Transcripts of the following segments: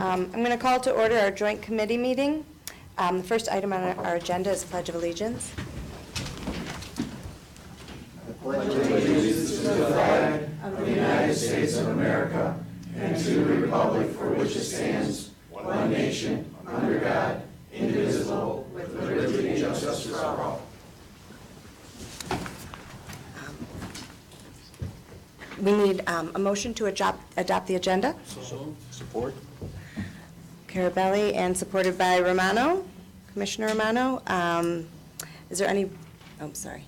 I'm going to call to order our joint committee meeting. The first item on our agenda is Pledge of Allegiance. I pledge allegiance to the flag of the United States of America and to the republic for which it stands, one nation, under God, indivisible, with liberty and justice for all. We need a motion to adopt the agenda. Support. Carabelli and supported by Romano, Commissioner Romano. Is there any, oh, sorry.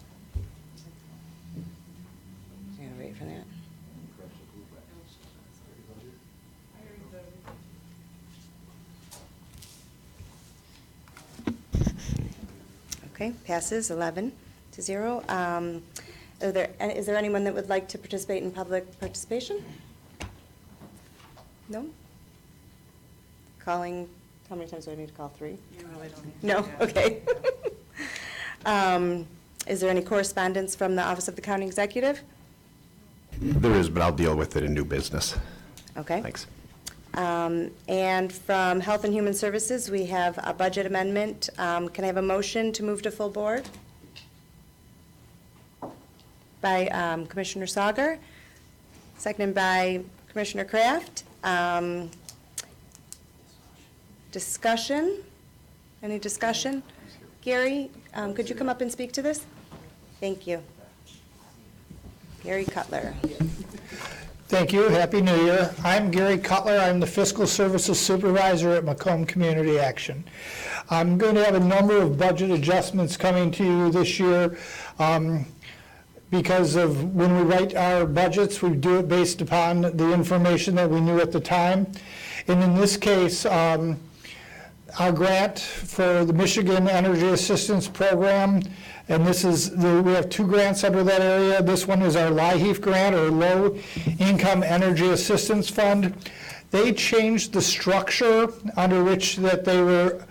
I gotta wait for that. Okay, passes 11-0. Is there anyone that would like to participate in public participation? No? Calling, how many times do I need to call? 3? You really don't need to. No? Okay. Is there any correspondence from the Office of the County Executive? There is, but I'll deal with it in new business. Okay. Thanks. And from Health and Human Services, we have a budget amendment. Can I have a motion to move to full board? By Commissioner Sauger, seconded by Commissioner Kraft. Discussion? Any discussion? Gary, could you come up and speak to this? Thank you. Gary Cutler. Thank you. Happy New Year. I'm Gary Cutler. I'm the Fiscal Services Supervisor at Macomb Community Action. I'm going to have a number of budget adjustments coming to you this year. Because of when we write our budgets, we do it based upon the information that we knew at the time. And in this case, our grant for the Michigan Energy Assistance Program, and this is, we have 2 grants under that area. This one is our LIHEAP grant, or Low Income Energy Assistance Fund. They changed the structure under which that they were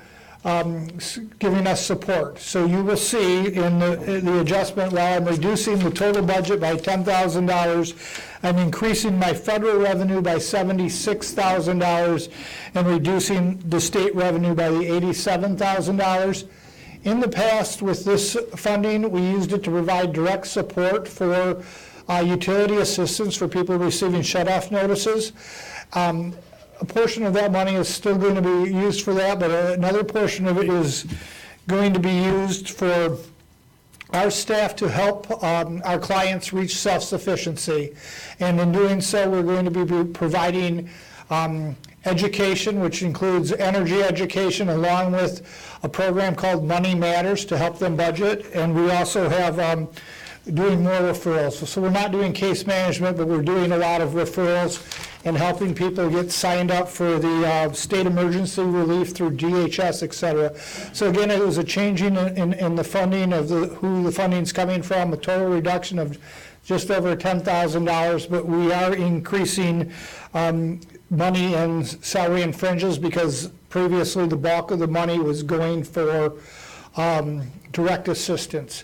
giving us support. So you will see in the adjustment, while I'm reducing the total budget by $10,000, I'm increasing my federal revenue by $76,000 and reducing the state revenue by the $87,000. In the past, with this funding, we used it to provide direct support for utility assistance for people receiving shutoff notices. A portion of that money is still going to be used for that, but another portion of it is going to be used for our staff to help our clients reach self-sufficiency. And in doing so, we're going to be providing education, which includes energy education, along with a program called Money Matters to help them budget. And we also have doing more referrals. So we're not doing case management, but we're doing a lot of referrals and helping people get signed up for the state emergency relief through DHS, et cetera. So again, it was a changing in the funding of who the funding's coming from, a total reduction of just over $10,000, but we are increasing money in salary and fringes because previously the bulk of the money was going for direct assistance.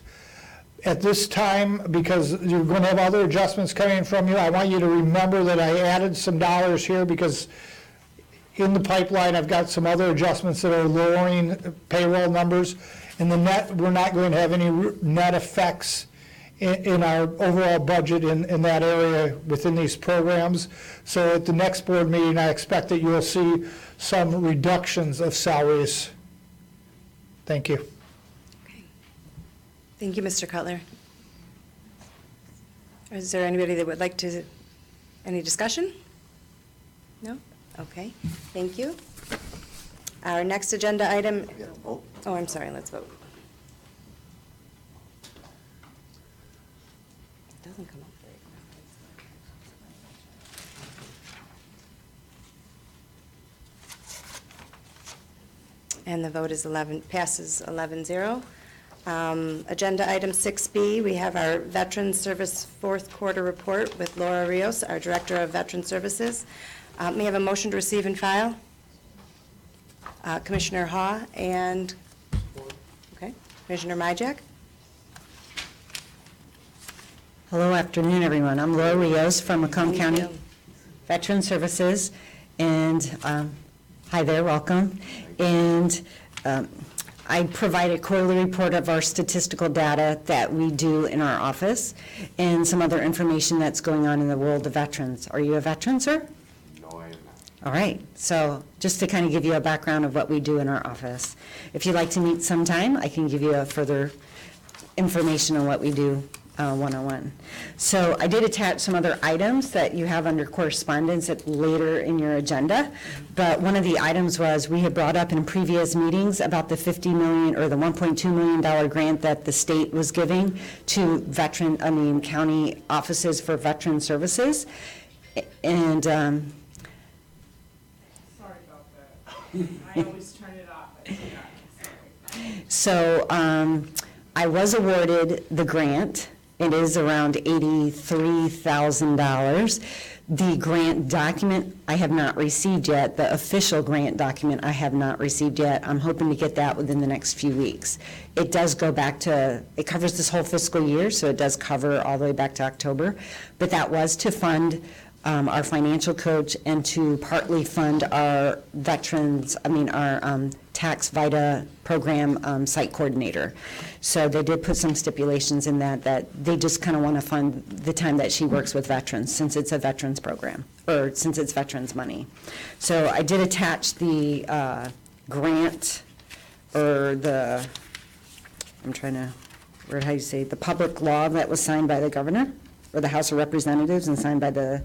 At this time, because you're going to have other adjustments coming from you, I want you to remember that I added some dollars here because in the pipeline I've got some other adjustments that are lowering payroll numbers. In the net, we're not going to have any net effects in our overall budget in that area within these programs. So at the next board meeting, I expect that you'll see some reductions of salaries. Thank you. Thank you, Mr. Cutler. Is there anybody that would like to, any discussion? No? Okay, thank you. Our next agenda item, oh, I'm sorry, let's vote. It doesn't come up very quickly. And the vote is passes 11-0. Agenda item 6B, we have our Veteran Service Fourth Quarter Report with Laura Rios, our Director of Veteran Services. May I have a motion to receive and file? Commissioner Haw and okay, Commissioner Myjack. Hello, afternoon, everyone. I'm Laura Rios from Macomb County Veteran Services, and Hi there, welcome. And I provide a quarterly report of our statistical data that we do in our office and some other information that's going on in the world of veterans. Are you a veteran, sir? No, I am not. All right, so just to kind of give you a background of what we do in our office. If you'd like to meet sometime, I can give you a further information on what we do one-on-one. So I did attach some other items that you have under correspondence later in your agenda, but one of the items was we had brought up in previous meetings about the $50 million or the $1.2 million grant that the state was giving to county offices for veteran services. And Sorry about that. I always turn it off. I forgot. Sorry. so I was awarded the grant. It is around $83,000. The grant document I have not received yet. The official grant document I have not received yet. I'm hoping to get that within the next few weeks. It does go back to, it covers this whole fiscal year, so it does cover all the way back to October. But that was to fund our financial coach and to partly fund our our tax VITA program site coordinator. So they did put some stipulations in that they just kind of want to fund the time that she works with veterans, since it's a veterans program, or since it's veterans money. So I did attach the grant, or the, the public law that was signed by the governor, or the House of Representatives, and signed by the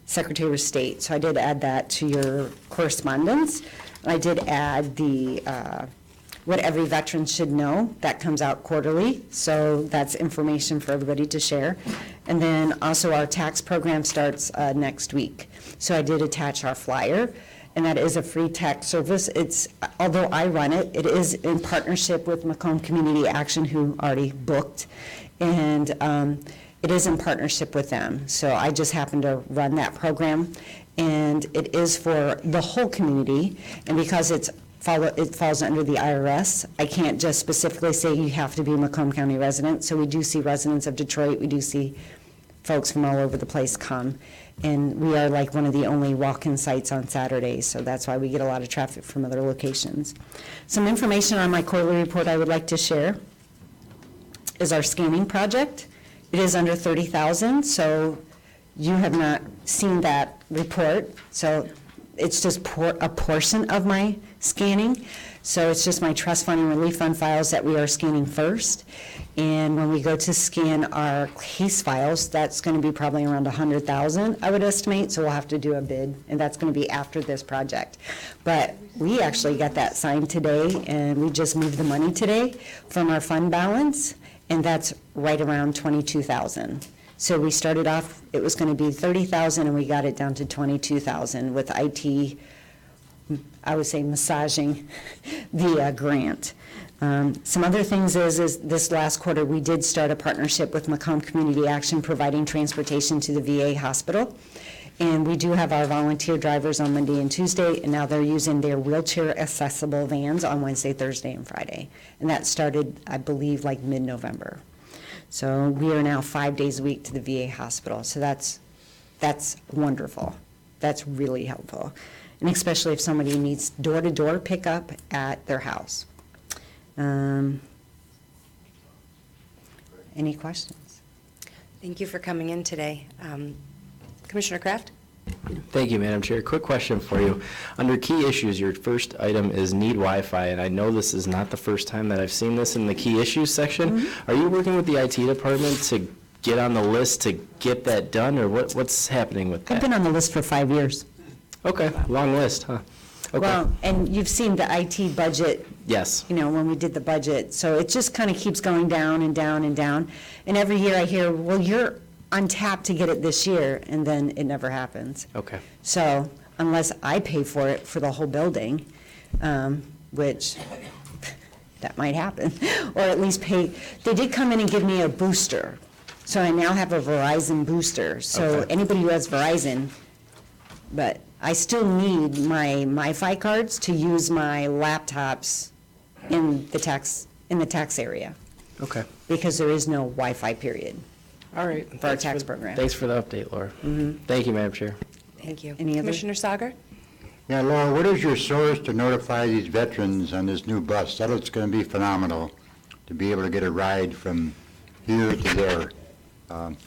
Secretary of State. So I did add that to your correspondence. I did add the what every veteran should know. That comes out quarterly, so that's information for everybody to share. And then also our tax program starts next week. So I did attach our flyer, and that is a free tax service. It's, although I run it, it is in partnership with Macomb Community Action, who already booked, and it is in partnership with them. So I just happen to run that program, and it is for the whole community. And because it falls under the IRS, I can't just specifically say you have to be a Macomb County resident. So we do see residents of Detroit. We do see folks from all over the place come. And we are like one of the only walk-in sites on Saturdays, so that's why we get a lot of traffic from other locations. Some information on my quarterly report I would like to share is our scanning project. It is under 30,000, so you have not seen that report. So it's just a portion of my scanning. So it's just my trust fund and relief fund files that we are scanning first. And when we go to scan our case files, that's going to be probably around 100,000, I would estimate. So we'll have to do a bid, and that's going to be after this project. But we actually got that signed today, and we just moved the money today from our fund balance. And that's right around 22,000. So we started off, it was going to be 30,000, and we got it down to 22,000 with IT, I would say, massaging the grant. Some other things is this last quarter, we did start a partnership with Macomb Community Action, providing transportation to the VA hospital. And we do have our volunteer drivers on Monday and Tuesday, and now they're using their wheelchair-accessible vans on Wednesday, Thursday, and Friday. And that started, I believe, like mid-November. So we are now 5 days a week to the VA hospital. So that's wonderful. That's really helpful. And especially if somebody needs door-to-door pickup at their house. Any questions? Thank you for coming in today. Commissioner Kraft? Thank you, Madam Chair. Quick question for you. Under key issues, your first item is need Wi-Fi, and I know this is not the first time that I've seen this in the key issues section. Are you working with the IT department to get on the list to get that done, or what's happening with that? I've been on the list for 5 years. Okay, long list, huh? Okay. Well, and you've seen the IT budget. Yes. You know, when we did the budget. So it just kind of keeps going down and down and down. And every year I hear, well, you're on tap to get it this year, and then it never happens. Okay. So unless I pay for it for the whole building, which that might happen, or at least pay. They did come in and give me a booster. So I now have a Verizon booster. So Okay. anybody who has Verizon, but I still need my MiFi cards to use my laptops in the tax area, Okay. because there is no Wi-Fi period. All right. For our tax program. Thanks for the update, Laura. Thank you, Madam Chair. Thank you. Any other- Commissioner Sauger? Yeah, Laura, what is your source to notify these veterans on this new bus? That it's going to be phenomenal to be able to get a ride from here to there.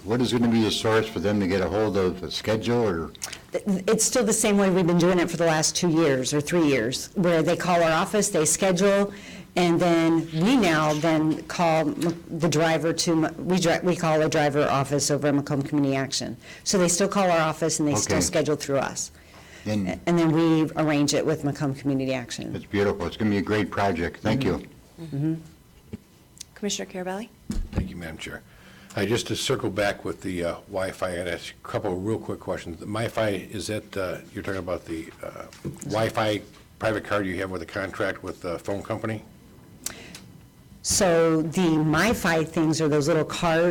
What is going to be the source for them to get a hold of a schedule or? It's still the same way we've been doing it for the last 2 years or 3 years, where they call our office, they schedule, and then we now then call the driver to, we call a driver office over at Macomb Community Action. So they still call our office and they still Okay. schedule through us. And And then we arrange it with Macomb Community Action. it's beautiful. It's going to be a great project. Thank you. Commissioner Carabelli? Thank you, Madam Chair. Just to circle back with the Wi-Fi, I got to ask a couple of real quick questions. The Wi-Fi, is that, you're talking about the Wi-Fi private card you have with a contract with the phone company? So the MiFi things are those little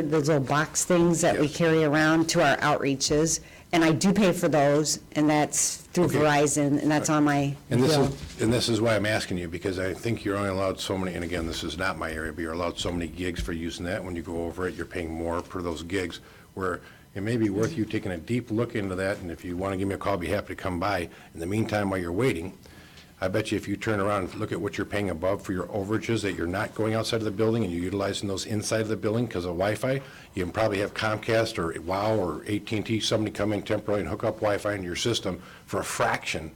those little box things that we Yes. carry around to our outreaches. And I do pay for those, and that's through Okay. Verizon, and that's on my And bill. this is why I'm asking you, because I think you're only allowed so many, and again, this is not my area, but you're allowed so many gigs for using that. When you go over it, you're paying more for those gigs, where it may be worth you taking a deep look into that, and if you want to give me a call, I'll be happy to come by. In the meantime, while you're waiting, I bet you if you turn around and look at what you're paying above for your overages, that you're not going outside of the building and you're utilizing those inside of the building because of Wi-Fi, you can probably have Comcast or WOW or AT&T, somebody come in temporarily and hook up Wi-Fi into your system for a fraction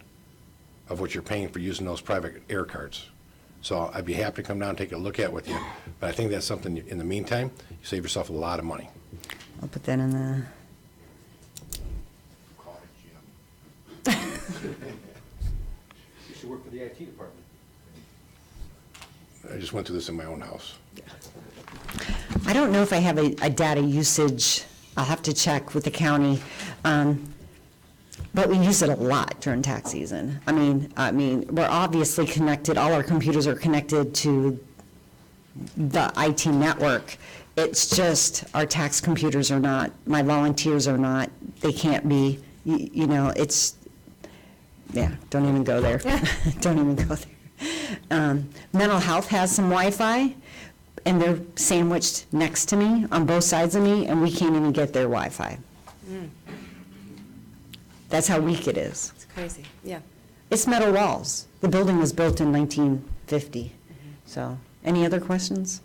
of what you're paying for using those private air cards. So I'd be happy to come down and take a look at with you. But I think that's something, in the meantime, you save yourself a lot of money. I'll put that in the, You should work for the IT department. I just went through this in my own house. I don't know if I have a data usage, I'll have to check with the county. But we use it a lot during tax season. I mean, we're obviously connected, all our computers are connected to the IT network. It's just, our tax computers are not, my volunteers are not, they can't be, you know, it's, yeah, don't even go there. Don't even go there. Mental health has some Wi-Fi, and they're sandwiched next to me, on both sides of me, and we can't even get their Wi-Fi. That's how weak it is. It's crazy, yeah. It's metal walls. The building was built in 1950. So, any other questions?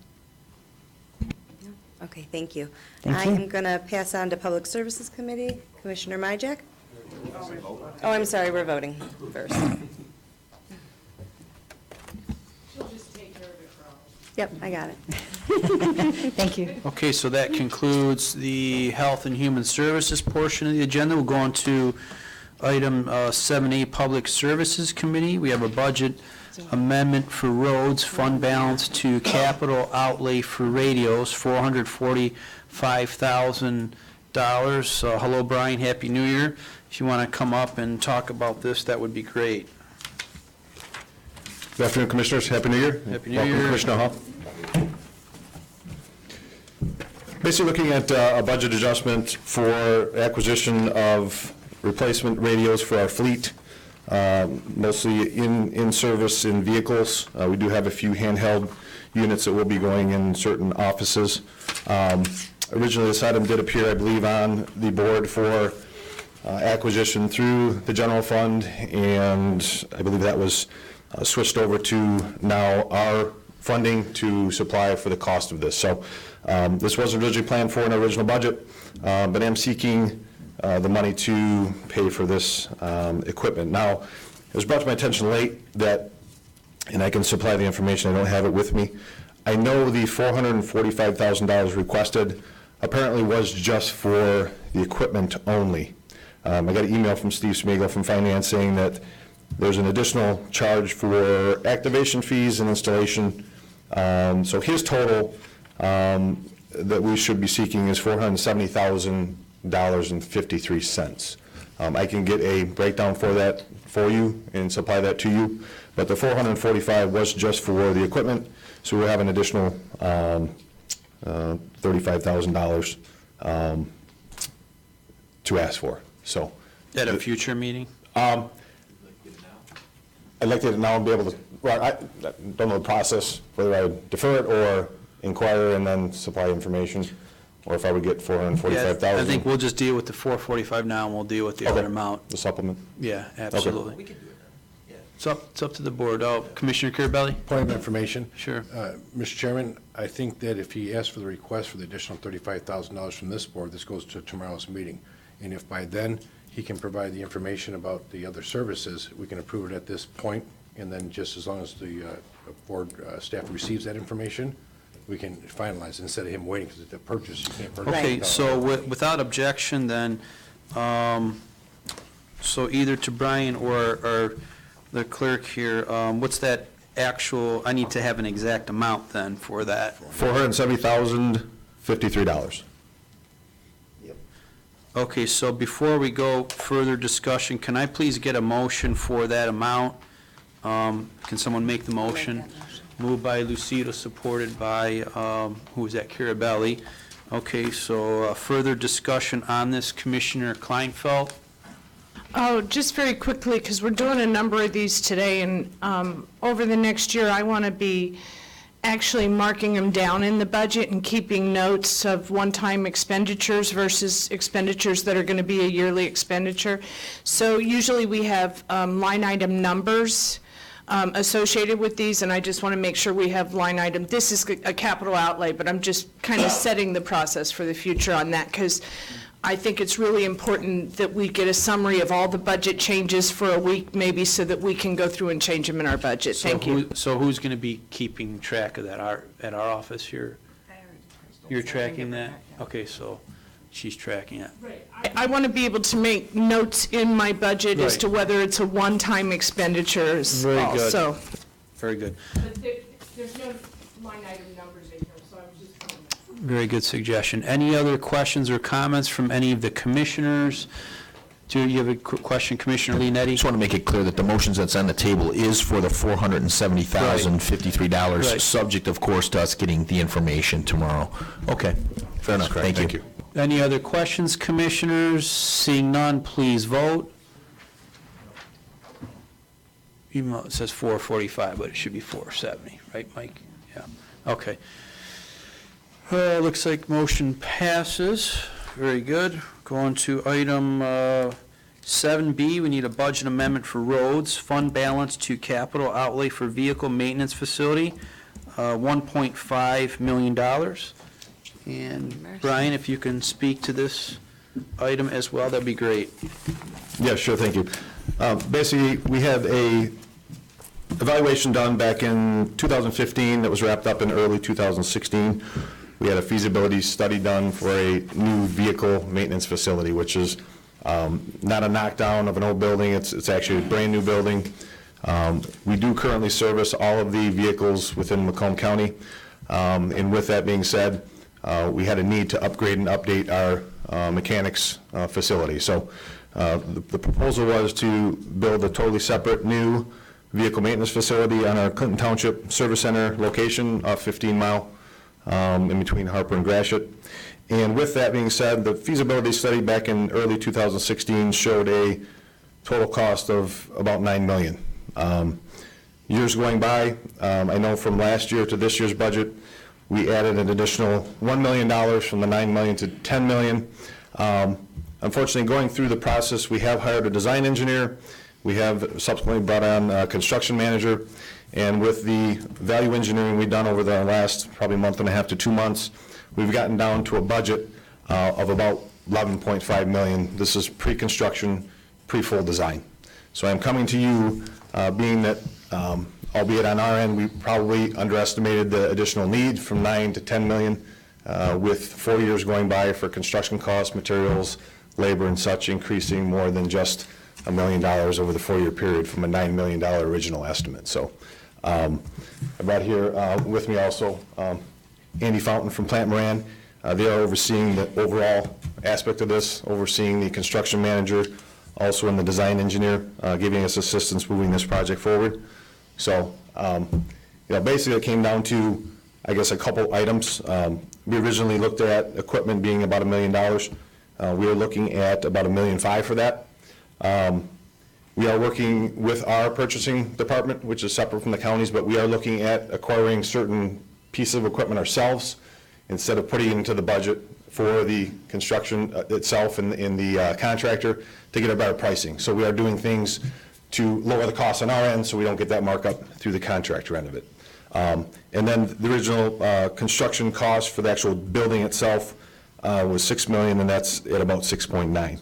Okay, thank you. Thank I you. am going to pass on to Public Services Committee. Commissioner Myjack? Oh, I'm sorry, we're voting first. She'll just take care of it for all. Yep, I got it. Thank you. Okay, so that concludes the Health and Human Services portion of the agenda. We'll go on to item 7A, Public Services Committee. We have a budget amendment for roads, fund balance to capital outlay for radios, $445,000. Hello, Brian, Happy New Year. If you want to come up and talk about this, that would be great. Good afternoon, Commissioners. Happy New Year. Happy New Welcome, Year. Commissioner Hall. Basically looking at a budget adjustment for acquisition of replacement radios for our fleet, mostly in service in vehicles. We do have a few handheld units that will be going in certain offices. Originally, this item did appear, I believe, on the board for acquisition through the general fund, and I believe that was switched over to now our funding to supply for the cost of this. So this was originally planned for an original budget, but I'm seeking the money to pay for this equipment. Now, it was brought to my attention late that, and I can supply the information, I don't have it with me. I know the $445,000 requested apparently was just for the equipment only. I got an email from Steve Smigiel from Finance saying that there's an additional charge for activation fees and installation. So his total that we should be seeking is $470,000.53. I can get a breakdown for that for you and supply that to you, but the $445,000 was just for the equipment, so we'll have an additional $35,000 to ask for. So At a future meeting? I'd like to now be able to, well, I don't know the process, whether I would defer it or inquire and then supply information, or if I would get $445,000. Yeah, I think we'll just deal with the 445 now, and we'll deal with the other Okay. amount. The supplement. Yeah, absolutely. It's up to the board. Commissioner Carabelli? Point of information. Sure. Mr. Chairman, I think that if he asks for the request for the additional $35,000 from this board, this goes to tomorrow's meeting. And if by then he can provide the information about the other services, we can approve it at this point, and then just as long as the board staff receives that information, we can finalize instead of him waiting, because it's a purchase, you can't purchase. Okay, without- so without objection then, so either to Brian or the clerk here, what's that actual, I need to have an exact amount then for that. $470,053. Okay, so before we go further discussion, can I please get a motion for that amount? Can someone make the motion? Moved by Lucido, supported by, who was that, Carabelli. Okay, so further discussion on this, Commissioner Kleinfeld? Oh, just very quickly, because we're doing a number of these today, and over the next year, I want to be actually marking them down in the budget and keeping notes of one-time expenditures versus expenditures that are going to be a yearly expenditure. So usually we have line item numbers associated with these, and I just want to make sure we have line item. This is a capital outlay, but I'm just kind of setting the process for the future on that, because I think it's really important that we get a summary of all the budget changes for a week, maybe, so that we can go through and change them in our budget. Thank you. So who's going to be keeping track of that at our office here? You're tracking that? Okay, so she's tracking it. I want to be able to make notes in my budget as Right. to whether it's a one-time expenditure Very good. also. Very good. But there's no line item numbers in here, so I was just telling you. Very good suggestion. Any other questions or comments from any of the commissioners? Do you have a question, Commissioner Leonetti? Just want to make it clear that the motions that's on the table is for the $470,053, Right. subject, of course, to us getting the information tomorrow. Okay, fair enough. correct. Thank you. Any other questions, commissioners? Seeing none, please vote. Even though it says 445, but it should be 470, right, Mike? Yeah, okay. Looks like motion passes. Very good. Going to item 7B, we need a budget amendment for roads, fund balance to capital outlay for vehicle maintenance facility, $1.5 million. And Brian, if you can speak to this item as well, that'd be great. Yeah, sure, thank you. Basically, we had a evaluation done back in 2015 that was wrapped up in early 2016. We had a feasibility study done for a new vehicle maintenance facility, which is not a knockdown of an old building, it's actually a brand-new building. We do currently service all of the vehicles within Macomb County, and with that being said, we had a need to upgrade and update our mechanics facility. So the proposal was to build a totally separate new vehicle maintenance facility on our Clinton Township Service Center location, 15 Mile, in between Harper and Gratiot. And with that being said, the feasibility study back in early 2016 showed a total cost of about $9 million. Years going by, I know from last year to this year's budget, we added an additional $1 million from the $9 million to $10 million. Unfortunately, going through the process, we have hired a design engineer. We have subsequently brought on a construction manager. And with the value engineering we've done over the last probably month and a half to 2 months, we've gotten down to a budget of about $11.5 million. This is pre-construction, pre-full design. So I'm coming to you, being that, albeit on our end, we probably underestimated the additional need from 9 to 10 million, with 4 years going by for construction costs, materials, labor and such, increasing more than just $1 million over the 4-year period from a $9 million original estimate. So I brought here with me also Andy Fountain from Plant Moran. They are overseeing the overall aspect of this, overseeing the construction manager, also in the design engineer, giving us assistance moving this project forward. So, basically it came down to, I guess, a couple items. We originally looked at equipment being about $1 million. We were looking at about $1.5 million for that. We are working with our purchasing department, which is separate from the counties, but we are looking at acquiring certain pieces of equipment ourselves instead of putting it into the budget for the construction itself and the contractor to get a better pricing. So we are doing things to lower the costs on our end, so we don't get that markup through the contractor end of it. And then the original construction cost for the actual building itself was $6 million, and that's at about 6.9.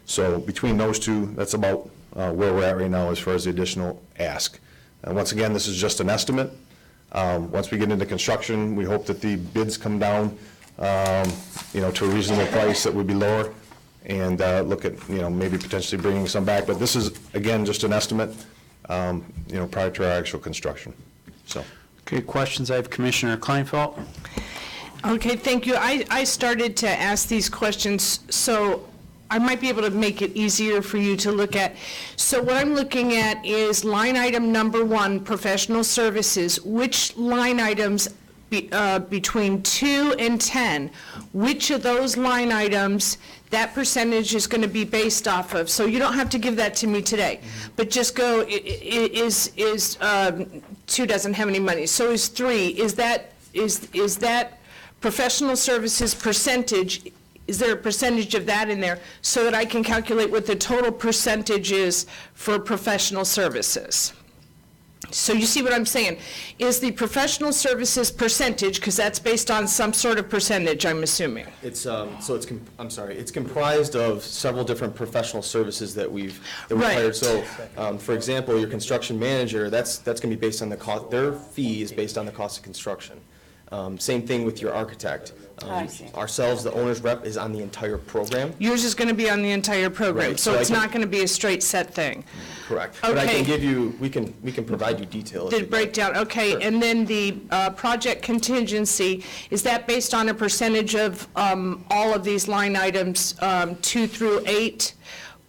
So between those two, that's about where we're at right now as far as the additional ask. And once again, this is just an estimate. Once we get into construction, we hope that the bids come down, to a reasonable price that would be lower, and look at, maybe potentially bringing some back. But this is, again, just an estimate, prior to our actual construction, so. Okay, questions? I have Commissioner Kleinfeld. Okay, thank you. I started to ask these questions, so I might be able to make it easier for you to look at. So what I'm looking at is line item number 1, professional services. Which line items between 2 and 10, which of those line items that percentage is going to be based off of? So you don't have to give that to me today, but just go, is 2 doesn't have any money, so is 3. Is that professional services percentage? Is there a percentage of that in there so that I can calculate what the total percentage is for professional services? So you see what I'm saying? Is the professional services percentage, because that's based on some sort of percentage, I'm assuming? It's, it's comprised of several different professional services that we've Right. hired. So, for example, your construction manager, that's going to be based on the cost, their fee is based on the cost of construction. Same thing with your architect. I see. Ourselves, the owner's rep, is on the entire program. Yours is going to be on the entire program, Right, so so I it's can- not going to be a straight set thing. Correct. But I Okay. can give you, we can provide you detail. if The you'd like. breakdown, okay, Sure. and then the project contingency, is that based on a percentage of all of these line items, 2 through 8?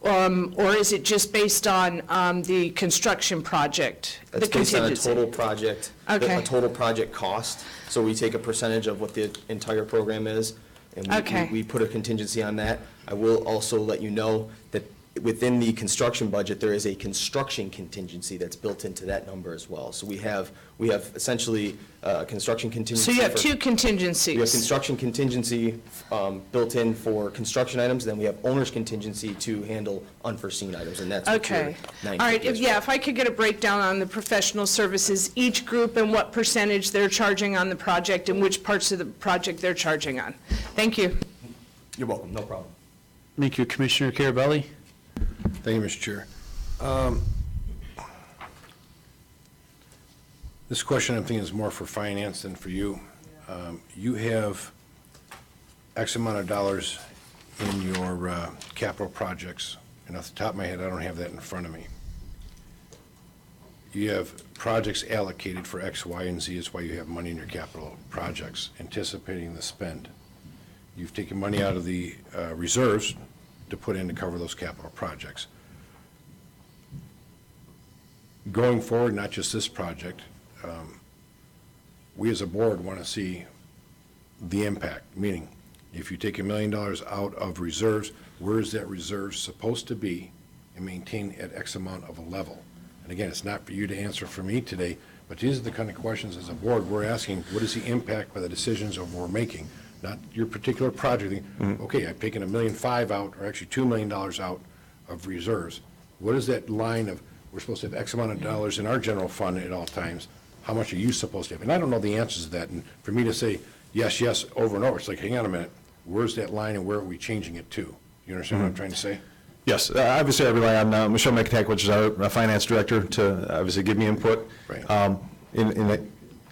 Or is it just based on the construction project, the It's based on a contingency? total project, Okay. a total project cost. So we take a percentage of what the entire program is, and Okay. we put a contingency on that. I will also let you know that within the construction budget, there is a construction contingency that's built into that number as well. So we have essentially construction contingency. So you have for- 2 We have contingencies. construction contingency built in for construction items, then we have owner's contingency to handle unforeseen items, and that's what your Okay. 950 All right, is yeah, for. if I could get a breakdown on the professional services, each group and what percentage they're charging on the project and which parts of the project they're charging on. Thank you. You're welcome, no problem. Thank you, Commissioner Carabelli. Thank you, Mr. Chair. This question, I'm thinking, is more for finance than for you. You have X amount of dollars in your capital projects, and off the top of my head, I don't have that in front of me. You have projects allocated for X, Y, and Z, is why you have money in your capital projects, anticipating the spend. You've taken money out of the reserves to put in to cover those capital projects. Going forward, not just this project, we as a board want to see the impact, meaning if you take $1 million out of reserves, where is that reserve supposed to be and maintain at X amount of a level? And again, it's not for you to answer for me today, but these are the kind of questions as a board we're asking, what is the impact by the decisions of we're making? Not your particular project. Okay, I've taken $1.5 million out, or actually $2 million out of reserves. What is that line of, we're supposed to have X amount of dollars in our general fund at all times? How much are you supposed to have? And I don't know the answers to that. And for me to say yes, yes, over and over, it's like, hang on a minute, where's that line and where are we changing it to? You understand what I'm trying to say? Yes, obviously I rely on Michelle McAtack, which is our finance director, to obviously give me input. Right.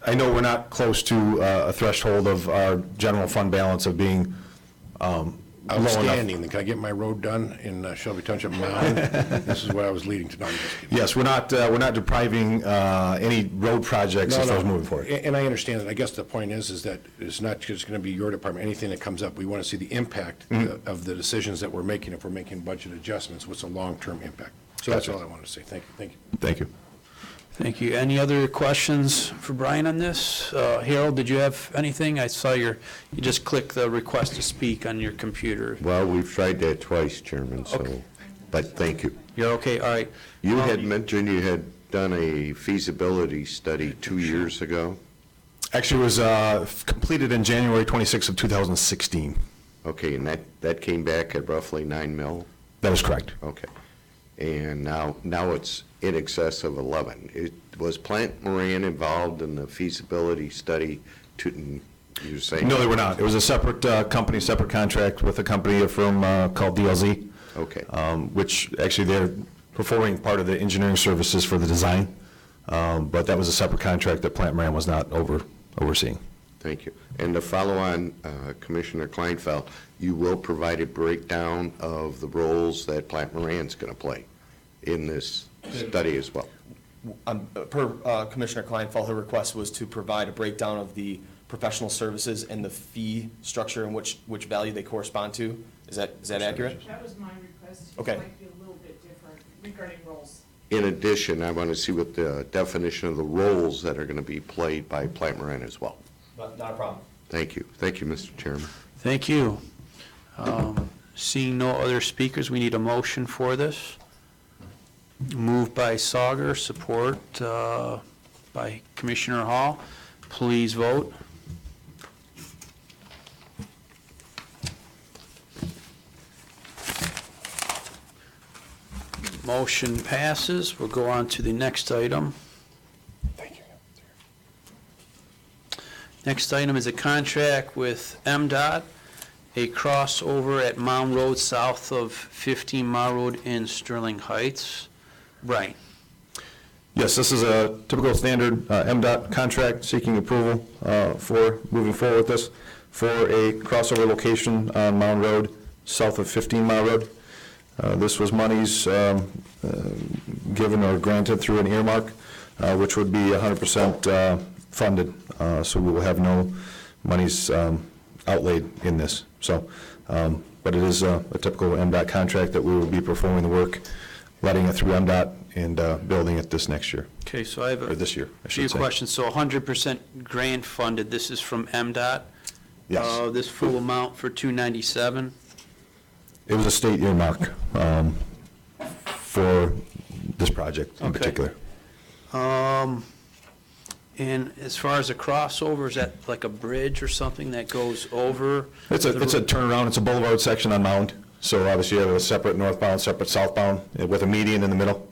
I know we're not close to a threshold of our general fund balance of being low enough. Outstanding. Can I get my road done in Shelby Township now? This is what I was leading to. No, I'm just kidding. Yes, we're not depriving any road projects as far as moving forward. And I understand that. I guess the point is that it's not just going to be your department. Anything that comes up, we want to see the impact of the decisions that we're making. If we're making budget adjustments, what's the long-term impact? So that's all I wanted to say. Thank you. Thank you. Thank you. Thank you. Any other questions for Brian on this? Harold, did you have anything? I saw you just clicked the request to speak on your computer. Well, we've tried that twice, Chairman, so, Okay. but thank you. You're okay, all right. You had mentioned you had done a feasibility study 2 years ago. Actually, it was completed in January 26th of 2016. Okay, and that came back at roughly 9 mil? That is correct. Okay. And now it's in excess of 11. Was Plant Moran involved in the feasibility study to, you're saying? No, they were not. It was a separate company, separate contract with a company, a firm called DLZ. Okay. Which actually they're performing part of the engineering services for the design. But that was a separate contract that Plant Moran was not overseeing. Thank you. And to follow on Commissioner Kleinfeld, you will provide a breakdown of the roles that Plant Moran's going to play in this study as well. Per Commissioner Kleinfeld, her request was to provide a breakdown of the professional services and the fee structure and which value they correspond to. Is that accurate? That was my request. Okay. It might be a little bit different regarding roles. In addition, I want to see what the definition of the roles that are going to be played by Plant Moran as well. Not a problem. Thank you. Thank you, Mr. Chairman. Thank you. Seeing no other speakers, we need a motion for this. Moved by Sauger, support by Commissioner Hall. Please vote. Motion passes. We'll go on to the next item. Next item is a contract with MDOT, a crossover at Mound Road south of 15 Mile Road in Sterling Heights. Brian. Yes, this is a typical standard MDOT contract seeking approval for moving forward with this for a crossover location on Mound Road south of 15 Mile Road. This was monies given or granted through an earmark, which would be 100% funded, so we will have no monies outlaid in this. So, but it is a typical MDOT contract that we will be performing the work, letting it through MDOT and building it this next year. Okay, so I have Or this year, I few should say. questions. So 100% grant funded, this is from MDOT? Yes. This full amount for 297? It was a state earmark for this project in Okay. particular. And as far as a crossover, is that like a bridge or something that goes over? It's a turnaround, it's a boulevard section on Mound, so obviously you have a separate northbound, separate southbound, with a median in the middle.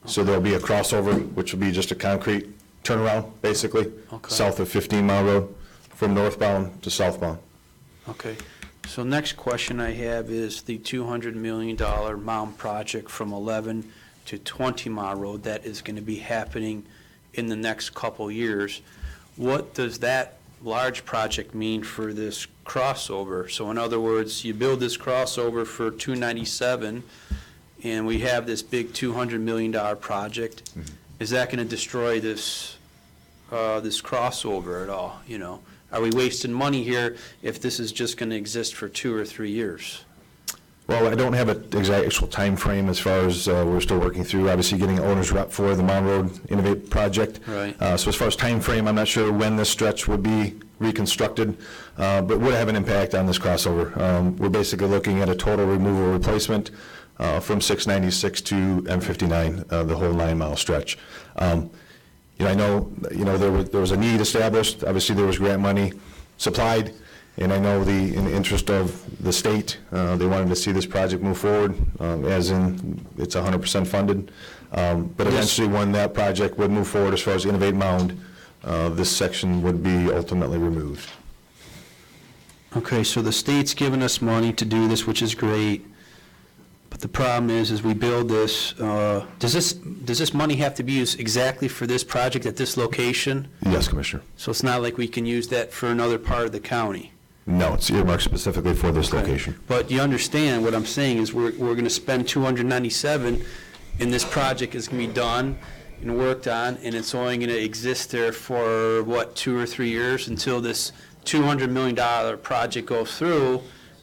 So there'll be a crossover, which will be just a concrete turnaround, basically, Okay. south of 15 Mile Road, from northbound to southbound. Okay. So next question I have is the $200 million Mound project from 11 to 20 Mile Road that is going to be happening in the next couple years. What does that large project mean for this crossover? So in other words, you build this crossover for 297, and we have this big $200 million project. Mm-hmm. Is that going to destroy this this crossover at all? You know, are we wasting money here if this is just going to exist for 2 or 3 years? Well, I don't have an exact actual time frame as far as we're still working through, obviously getting an owner's rep for the Mound Road Innovate project. Right. So as far as time frame, I'm not sure when this stretch would be reconstructed, but would have an impact on this crossover. We're basically looking at a total removal replacement from 696 to M59, the whole 9-mile stretch. I know there was a need established. Obviously, there was grant money supplied. And I know in the interest of the state, they wanted to see this project move forward, as in it's 100% funded. But eventually, when that project would move forward as far as Innovate Mound, this section would be ultimately removed. Okay, so the state's given us money to do this, which is great. But the problem is we build this, does this money have to be used exactly for this project at this location? Yes, Commissioner. So it's not like we can use that for another part of the county? No, it's earmarked specifically for this Okay. location. But you understand what I'm saying is we're going to spend 297, and this project is going to be done and worked on, and it's only going to exist there for, what, 2 or 3 years until this $200 million project goes through,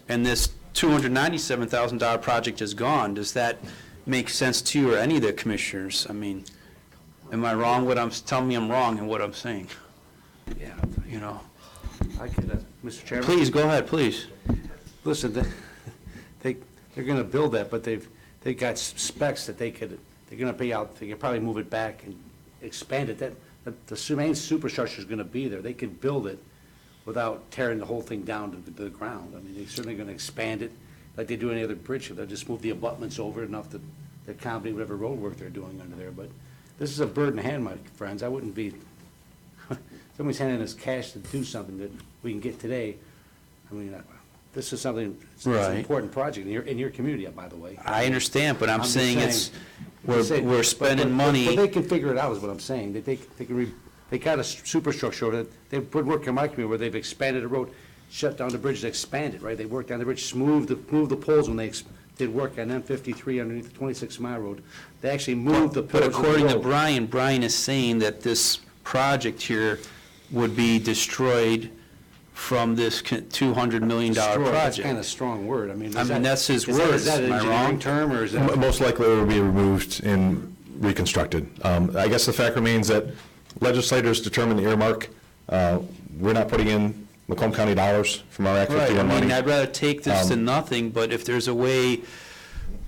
and this $297,000 project is gone. Does that make sense to you or any of the commissioners? I mean, am I wrong? Tell me I'm wrong in what I'm saying. Yeah. You know. I can, Mr. Chairman? Please, go ahead, please. Listen, they're going to build that, but they got specs that they're going to pay out, they could probably move it back and expand it. The main superstructure is going to be there. They can build it without tearing the whole thing down to the ground. I mean, they're certainly going to expand it like they do any other bridge. They'll just move the abutments over enough to accommodate whatever road work they're doing under there, but this is a bird in the hand, my friends. I wouldn't be, somebody's handing us cash to do something that we can get today. I mean, this is something, it's an Right. important project in your community, by the way. I understand, but I'm just saying we're but spending money. But they can figure it out, is what I'm saying. They can, they got a superstructure over that. They've put work in my community where they've expanded the road, shut down the bridge, expanded, right? They worked down the bridge, moved the poles when they did work on M53 underneath the 26-mile road. They actually moved the But poles of the according to road. Brian is saying that this project here would be destroyed from this $200 million Destroyed, that's project. kind of a strong word. I mean, I mean, that's his words. Is that an Am I engineering wrong? term, or is that? Most likely it will be removed and reconstructed. I guess the fact remains that legislators determine the earmark. We're not putting in Macomb County dollars from our Act Right, 51 I money. mean, I'd rather take this to nothing, but if there's a way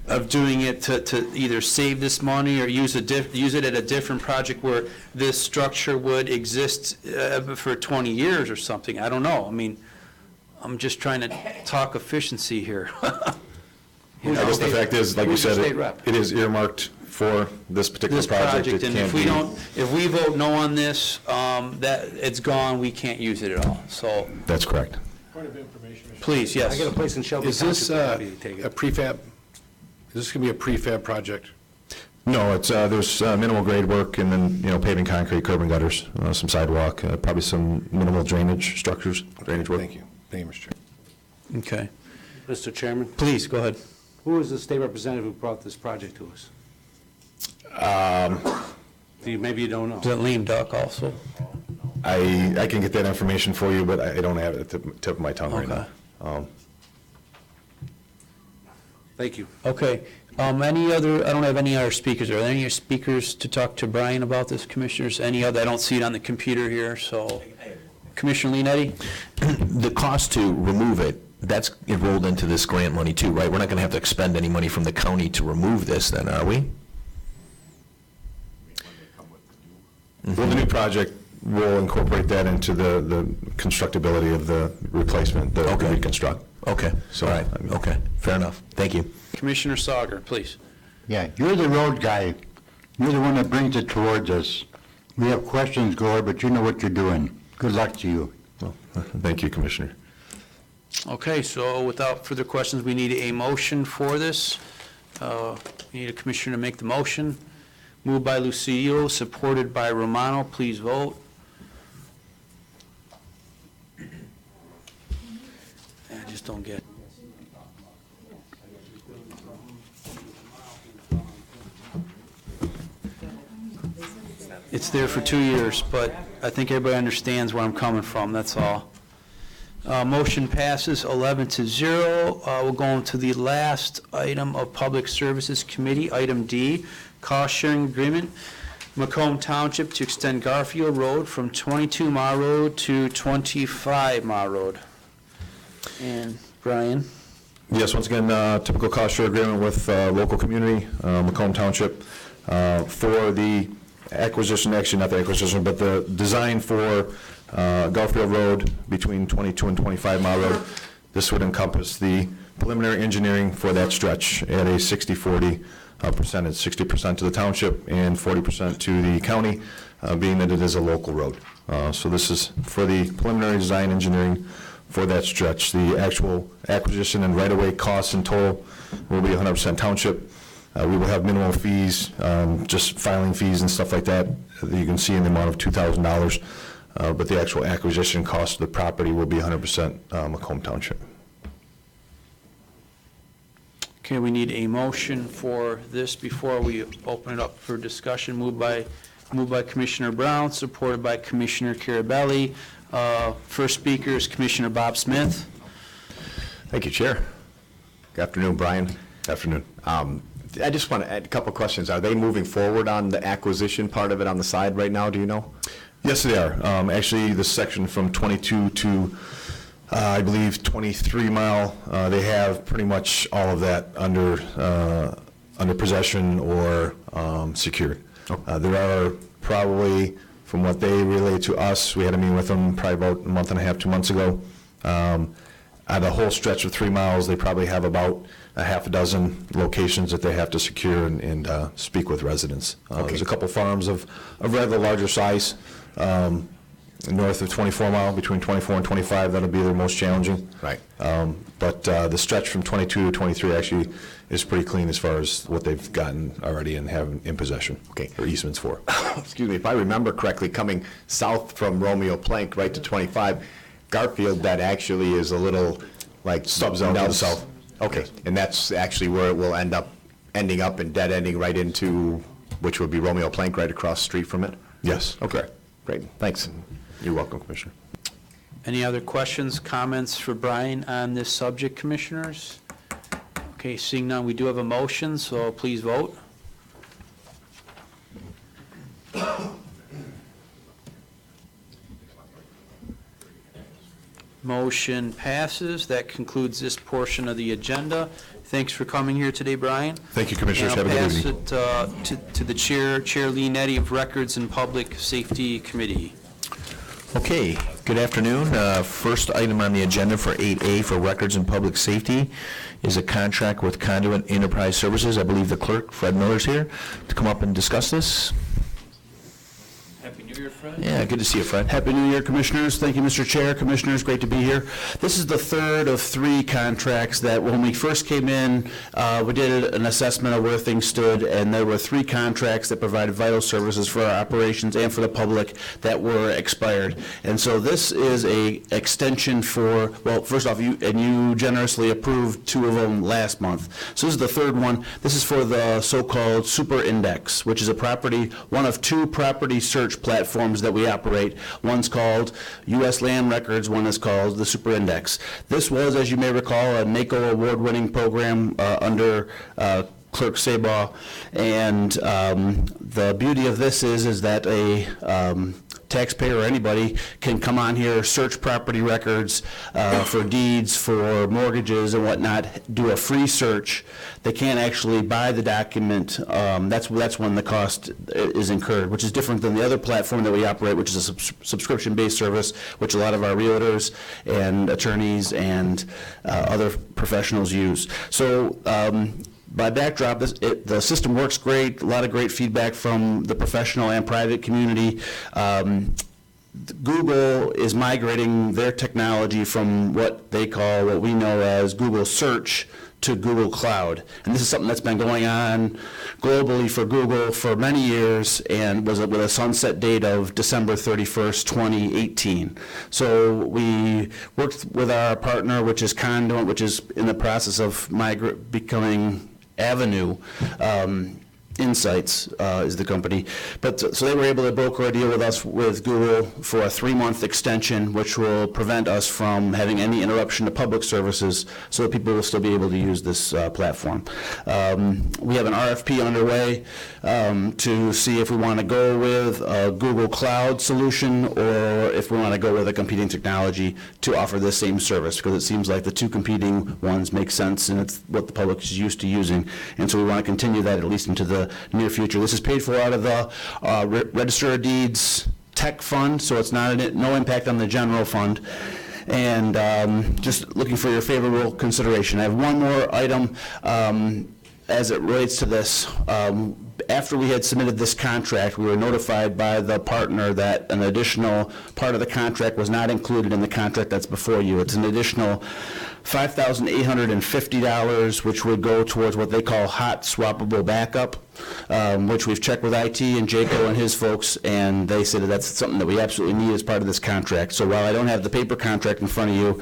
of doing it to either save this money or use it at a different project where this structure would exist for 20 years or something, I don't know. I mean, I'm just trying to talk efficiency here. I guess the fact is, like you Who's your said, state rep? it is earmarked for this particular This project. project, It and can't if we be- don't, if we vote no on this, that, it's gone, we can't use it at all, so, That's correct. Point of information, Mr. please, I yes. got a place in Shelby Is this Township. a Happy to take it. prefab? Is this going to be a prefab project? No, it's, there's minimal grade work and then, paving concrete, curb and gutters, some sidewalk, probably some minimal drainage structures, drainage work. Thank you. Thank you, Mr. Chair. Okay, Mr. Chairman, please, go ahead. who is the state representative who brought this project to us? Maybe you don't know. Is that lame duck also? I can get that information for you, but I don't have it at the tip of my tongue right now. Thank you. Okay, any other, I don't have any other speakers. Are there any speakers to talk to Brian about this, Commissioners? Any other, I don't see it on the computer here, so. Commissioner Leonetti? The cost to remove it, that's enrolled into this grant money too, right? We're not going to have to expend any money from the county to remove this then, are we? Well, the new project will incorporate that into the constructability of the replacement, the Okay. reconstruct. Okay, So, all right, I mean- okay, fair enough. Thank you. Commissioner Sauger, please. Yeah, you're the road guy. You're the one that brings it towards us. We have questions, Gore, but you know what you're doing. Good luck to you. Well, thank you, Commissioner. Okay, so without further questions, we need a motion for this. We need a commissioner to make the motion. Moved by Lucio, supported by Romano. Please vote. I just don't get. It's there for 2 years, but I think everybody understands where I'm coming from, that's all. Motion passes 11-0. We'll go on to the last item of Public Services Committee, item D, cost-sharing agreement, Macomb Township to extend Garfield Road from 22 Mile Road to 25 Mile Road. And Brian? Yes, once again, typical cost share agreement with local community, Macomb Township, for the acquisition, actually not the acquisition, but the design for Garfield Road between 22 and 25 Mile Road. This would encompass the preliminary engineering for that stretch at a 60-40 percentage, 60% to the township and 40% to the county, being that it is a local road. So this is for the preliminary design engineering for that stretch. The actual acquisition and right-of-way costs in total will be 100% township. We will have minimal fees, just filing fees and stuff like that you can see in the amount of $2,000. But the actual acquisition cost of the property will be 100% Macomb Township. Okay, we need a motion for this before we open it up for discussion. Moved by Commissioner Brown, supported by Commissioner Carabelli. First speaker is Commissioner Bob Smith. Thank you, Chair. Good afternoon, Brian. Good afternoon. I just want to add a couple of questions. Are they moving forward on the acquisition part of it on the side right now, do you know? Yes, they are. Actually, the section from 22 to, I believe, 23 Mile, they have pretty much all of that under possession or secured. There are probably, from what they relayed to us, we had a meeting with them probably about a month and a half, 2 months ago. On the whole stretch of 3 miles, they probably have about a half a dozen locations that they have to secure and speak with residents. There's a couple farms of rather larger size, north of 24 mile, between 24 and 25, that'll be their most challenging. Right. But the stretch from 22 to 23 actually is pretty clean as far as what they've gotten already and have in possession. Okay. Or easements for. Excuse me, if I remember correctly, coming south from Romeo Plank right to 25, Garfield, that actually is a little like Subzone down to the south. Okay, and that's actually where it will ending up and dead ending right into, which would be Romeo Plank right across the street from it? Yes. Okay, great, thanks. You're welcome, Commissioner. Any other questions, comments for Brian on this subject, Commissioners? Okay, seeing none, we do have a motion, so please vote. Motion passes. That concludes this portion of the agenda. Thanks for coming here today, Brian. Thank you, Commissioners. Have a good evening. And I'll pass it to the Chair, Chair Lee Nettie of Records and Public Safety Committee. Okay, good afternoon. First item on the agenda for 8A for Records and Public Safety is a contract with Conduit Enterprise Services. I believe the clerk, Fred Miller's here to come up and discuss this. Happy New Year, Fred. Yeah, good to see you, Fred. Happy New Year, Commissioners. Thank you, Mr. Chair. Commissioners, great to be here. This is the third of 3 contracts that when we first came in, we did an assessment of where things stood, and there were 3 contracts that provided vital services for our operations and for the public that were expired. And so this is a extension for, well, first off, you generously approved 2 of them last month. So this is the third one. This is for the so-called Super Index, which is one of 2 property search platforms that we operate. One's called U.S. Land Records, one is called the Super Index. This was, as you may recall, a NACO award-winning program under Clerk Sabaugh, and the beauty of this is that a taxpayer or anybody can come on here, search property records for deeds, for mortgages and whatnot, do a free search. They can't actually buy the document. That's when the cost is incurred, which is different than the other platform that we operate, which is a subscription-based service, which a lot of our realtors and attorneys and other professionals use. So by backdrop, the system works great, a lot of great feedback from the professional and private community. Google is migrating their technology from what we know as Google Search to Google Cloud. And this is something that's been going on globally for Google for many years and was with a sunset date of December 31st, 2018. So we worked with our partner, which is Conduit, which is in the process of becoming Avenue. Insights is the company. But so they were able to broker a deal with us with Google for a 3-month extension, which will prevent us from having any interruption to public services so that people will still be able to use this platform. We have an RFP underway to see if we want to go with a Google Cloud solution or if we want to go with a competing technology to offer the same service, because it seems like the 2 competing ones make sense and it's what the public is used to using. And so we want to continue that at least into the near future. This is paid for out of the Register of Deeds Tech Fund, so it's no impact on the general fund. And just looking for your favorable consideration. I have one more item as it relates to this. After we had submitted this contract, we were notified by the partner that an additional part of the contract was not included in the contract that's before you. It's an additional $5,850, which would go towards what they call hot swappable backup, which we've checked with IT and Jaco and his folks, and they said that that's something that we absolutely need as part of this contract. So while I don't have the paper contract in front of you,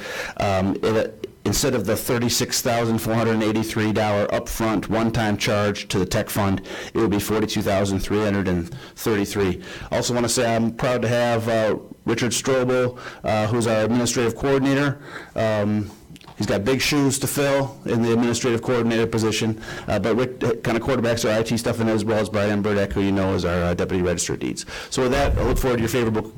instead of the $36,483 upfront one-time charge to the tech fund, it would be $42,333. Also want to say I'm proud to have Richard Strobel, who's our administrative coordinator. He's got big shoes to fill in the administrative coordinator position, but Rick kind of quarterbacks our IT stuff in as well as Brian Burdick, who you know is our Deputy Register of Deeds. So with that, I look forward to your favorable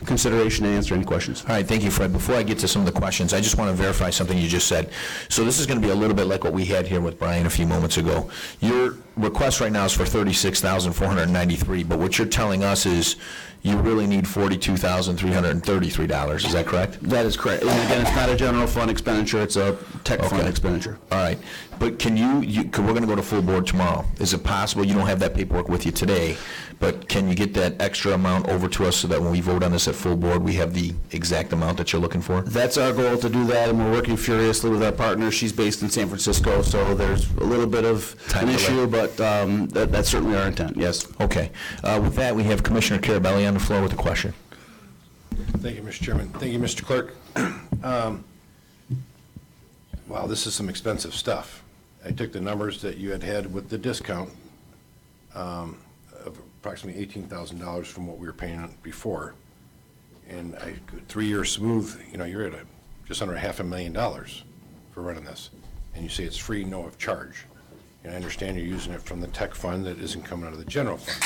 consideration and answer any questions. All right, thank you, Fred. Before I get to some of the questions, I just want to verify something you just said. So this is going to be a little bit like what we had here with Brian a few moments ago. Your request right now is for $36,493, but what you're telling us is you really need $42,333, is that correct? That is correct. And again, it's not a general fund expenditure, it's a tech fund Okay. expenditure. All right, but can you, 'cause we're going to go to full board tomorrow. Is it possible, you don't have that paperwork with you today, but can you get that extra amount over to us so that when we vote on this at full board, we have the exact amount that you're looking for? That's our goal, to do that, and we're working furiously with our partner. She's based in San Francisco, so there's a little bit of Time an delay. issue, but that's certainly our intent, yes. Okay. With that, we have Commissioner Carabelli on the floor with a question. Thank you, Mr. Chairman. Thank you, Mr. Clerk. Wow, this is some expensive stuff. I took the numbers that you had with the discount of approximately $18,000 from what we were paying before. And 3 years smooth, you're at just under $500,000 for running this. And you say it's free, no charge. And I understand you're using it from the tech fund that isn't coming out of the general fund.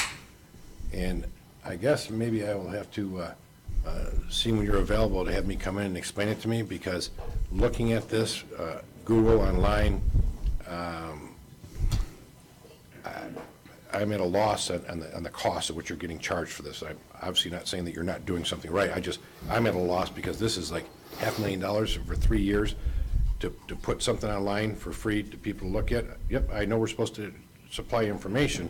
And I guess maybe I will have to see when you're available to have me come in and explain it to me, because looking at this, Google online, I'm at a loss on the cost of what you're getting charged for this. I'm obviously not saying that you're not doing something right. I'm at a loss because this is like $500,000 over 3 years to put something online for free to people to look at. Yep, I know we're supposed to supply information,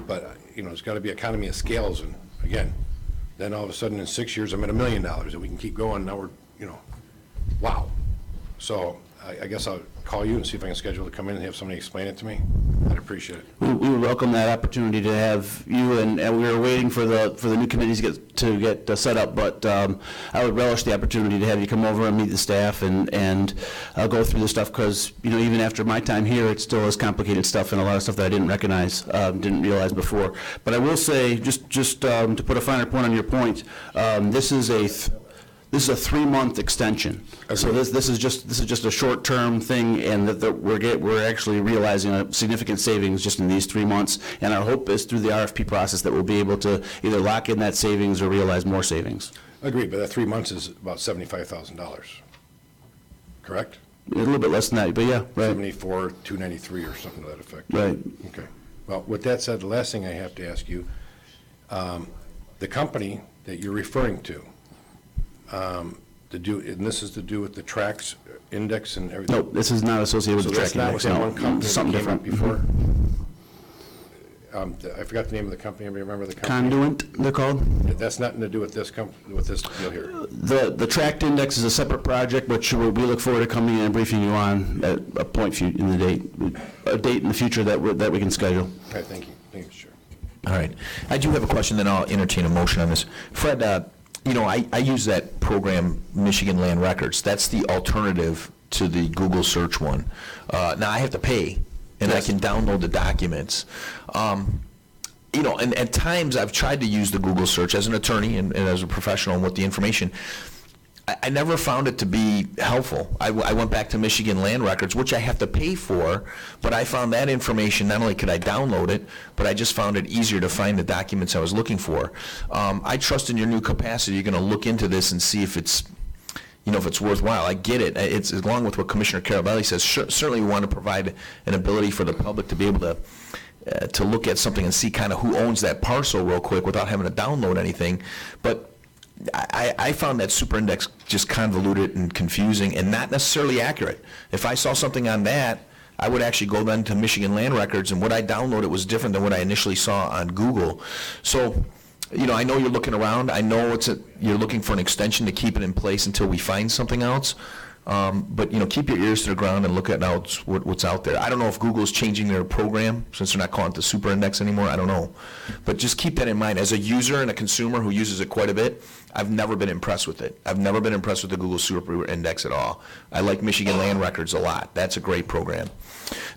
but, there's got to be economy of scales. And again, then all of a sudden in 6 years, I'm at $1 million, and we can keep going. Now we're, wow. So I guess I'll call you and see if I can schedule to come in and have somebody explain it to me. I'd appreciate it. We would welcome that opportunity to have you, and we were waiting for the new committees to get set up, but I would relish the opportunity to have you come over and meet the staff and go through the stuff, because, even after my time here, it still is complicated stuff and a lot of stuff that I didn't didn't realize before. But I will say, just to put a finer point on your point, this is a 3-month extension. So this is just a short-term thing, and that we're actually realizing a significant savings just in these 3 months. And our hope is through the RFP process that we'll be able to either lock in that savings or realize more savings. Agreed, but that 3 months is about $75,000, correct? A little bit less than that, but yeah, right. 74,293 or something to that effect. Right. Okay. Well, with that said, the last thing I have to ask you, the company that you're referring to, and this is to do with the tracks index and everything? Nope, this is not associated with the track index. So that's not one company that Something came up different. before? I forgot the name of the company. Anybody remember the company? Conduent, they're called. That's nothing to do with this deal here. The tracked index is a separate project, which we look forward to coming in and briefing you on at a point in the date in the future that we can schedule. Okay, thank you. Thank you, Mr. Chair. All right. I do have a question, then I'll entertain a motion on this. Fred, I use that program, Michigan Land Records. That's the alternative to the Google search one. Now, I have to pay, and I can download the documents. And at times I've tried to use the Google search as an attorney and as a professional with the information. I never found it to be helpful. I went back to Michigan Land Records, which I have to pay for, but I found that information, not only could I download it, but I just found it easier to find the documents I was looking for. I trust in your new capacity, you're going to look into this and see if it's worthwhile. I get it. It's along with what Commissioner Carabelli says. Certainly we want to provide an ability for the public to be able to look at something and see kind of who owns that parcel real quick without having to download anything. But I found that super index just convoluted and confusing and not necessarily accurate. If I saw something on that, I would actually go then to Michigan Land Records, and what I downloaded was different than what I initially saw on Google. So, I know you're looking around. I know you're looking for an extension to keep it in place until we find something else. But, keep your ears to the ground and look at what's out there. I don't know if Google's changing their program since they're not calling it the super index anymore. I don't know. But just keep that in mind. As a user and a consumer who uses it quite a bit, I've never been impressed with it. I've never been impressed with the Google super index at all. I like Michigan Land Records a lot. That's a great program.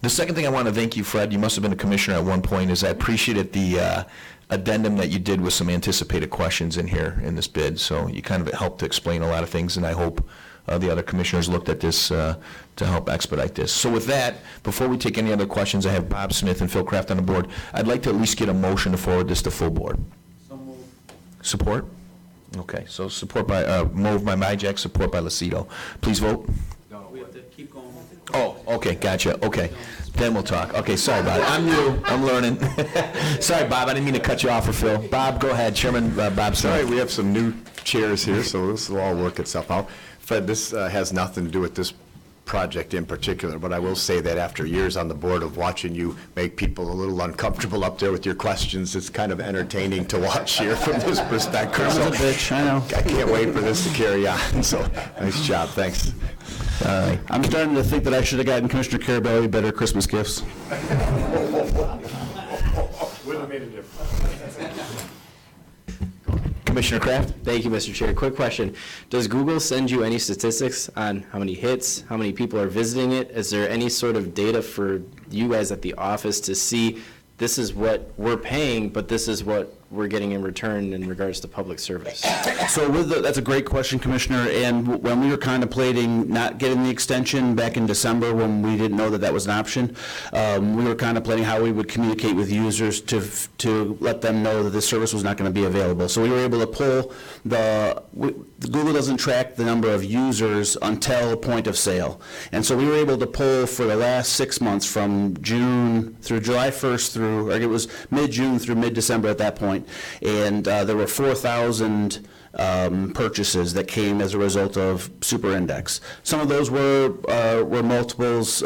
The second thing I want to thank you, Fred, you must have been a commissioner at one point, is I appreciated the addendum that you did with some anticipated questions in here in this bid. So you kind of helped to explain a lot of things, and I hope the other commissioners looked at this to help expedite this. So with that, before we take any other questions, I have Bob Smith and Phil Kraft on the board. I'd like to at least get a motion to forward this to full board. So moved. Support? Okay, so support by, moved by Majak, support by Lucido. Please vote. No, we have to keep going. Oh, okay, gotcha, okay. Then we'll talk. Okay, sorry, Bob. I'm new. I'm learning. Sorry, Bob. I didn't mean to cut you off or Phil. Bob, go ahead. Chairman Bob Smith. Sorry, we have some new chairs here, so this will all work itself out. Fred, this has nothing to do with this project in particular, but I will say that after years on the board of watching you make people a little uncomfortable up there with your questions, it's kind of entertaining to watch here from this perspective. Karma's a bitch, I know. I can't wait for this to carry on, so nice job, thanks. I'm starting to think that I should have gotten Commissioner Carabelli better Christmas gifts. Wouldn't have made a difference. Commissioner Kraft? Thank you, Mr. Chair. Quick question. Does Google send you any statistics on how many hits, how many people are visiting it? Is there any sort of data for you guys at the office to see this is what we're paying, but this is what we're getting in return in regards to public service? So that's a great question, Commissioner, and when we were contemplating not getting the extension back in December when we didn't know that that was an option, we were contemplating how we would communicate with users to let them know that this service was not going to be available. So we were able to pull Google doesn't track the number of users until point of sale. And so we were able to pull for the last 6 months from June through July 1st through, or it was mid-June through mid-December at that point. And there were 4,000 purchases that came as a result of Super Index. Some of those were multiples,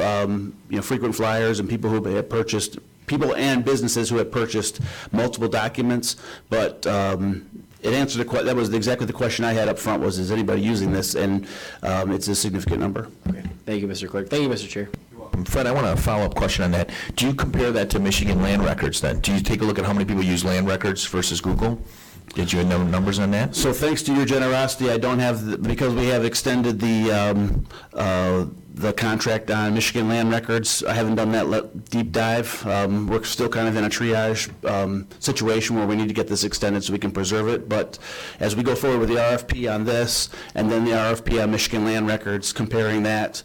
frequent flyers and people who had purchased, people and businesses who had purchased multiple documents, but it answered that was exactly the question I had up front was, is anybody using this? And it's a significant number. Okay. Thank you, Mr. Clerk. Thank you, Mr. Chair. Fred, I want a follow-up question on that. Do you compare that to Michigan land records then? Do you take a look at how many people use land records versus Google? Did you know numbers on that? So thanks to your generosity, I don't have, because we have extended the contract on Michigan land records, I haven't done that deep dive. We're still kind of in a triage situation where we need to get this extended so we can preserve it. But as we go forward with the RFP on this, and then the RFP on Michigan land records, comparing that,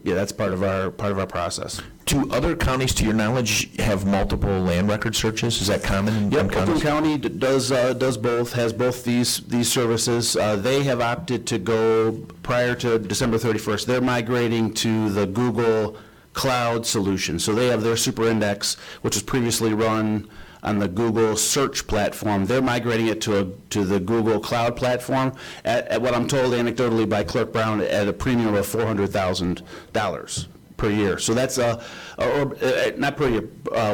that's part of our process. Do other counties, to your knowledge, have multiple land record searches? Is that common in counties? Macomb County does both, has both these services. They have opted to go prior to December 31st. They're migrating to the Google Cloud solution. So they have their Super Index, which was previously run on the Google search platform. They're migrating it to the Google Cloud platform at what I'm told anecdotally by Clerk Brown at a premium of $400,000 per year. So that's not per year,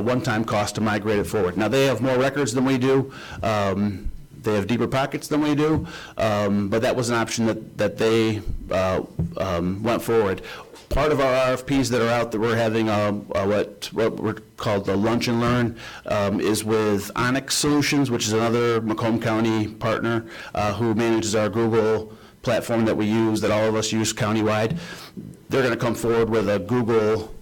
one-time cost to migrate it forward. Now, they have more records than we do. They have deeper pockets than we do, but that was an option that they went forward. Part of our RFPs that are out that we're having what we're called the Lunch and Learn is with Onyx Solutions, which is another Macomb County partner who manages our Google platform that we use, that all of us use countywide. They're going to come forward with a Google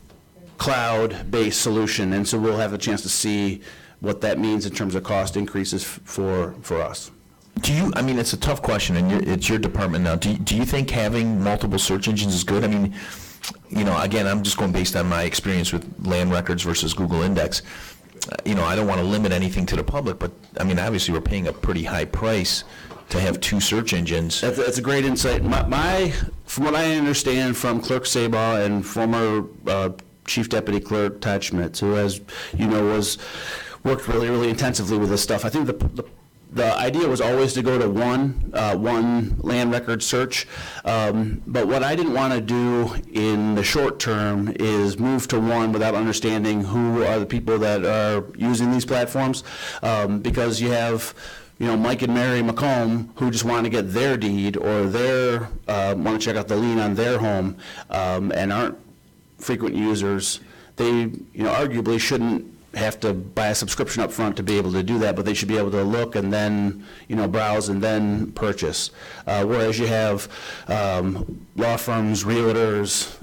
Cloud-based solution, and so we'll have a chance to see what that means in terms of cost increases for us. Do you, I mean, it's a tough question, and it's your department now. Do you think having multiple search engines is good? I mean, again, I'm just going based on my experience with land records versus Google Index. I don't want to limit anything to the public, but, I mean, obviously we're paying a pretty high price to have two search engines. That's a great insight. From what I understand from Clerk Sabaugh and former Chief Deputy Clerk Todd Schmitz, who has, worked really, really intensively with this stuff, I think the idea was always to go to one land record search, but what I didn't want to do in the short term is move to one without understanding who are the people that are using these platforms, because you have Mike and Mary Macomb who just want to get their deed or want to check out the lien on their home and aren't frequent users. They arguably shouldn't have to buy a subscription up front to be able to do that, but they should be able to look and then browse and then purchase. Whereas you have law firms, realtors,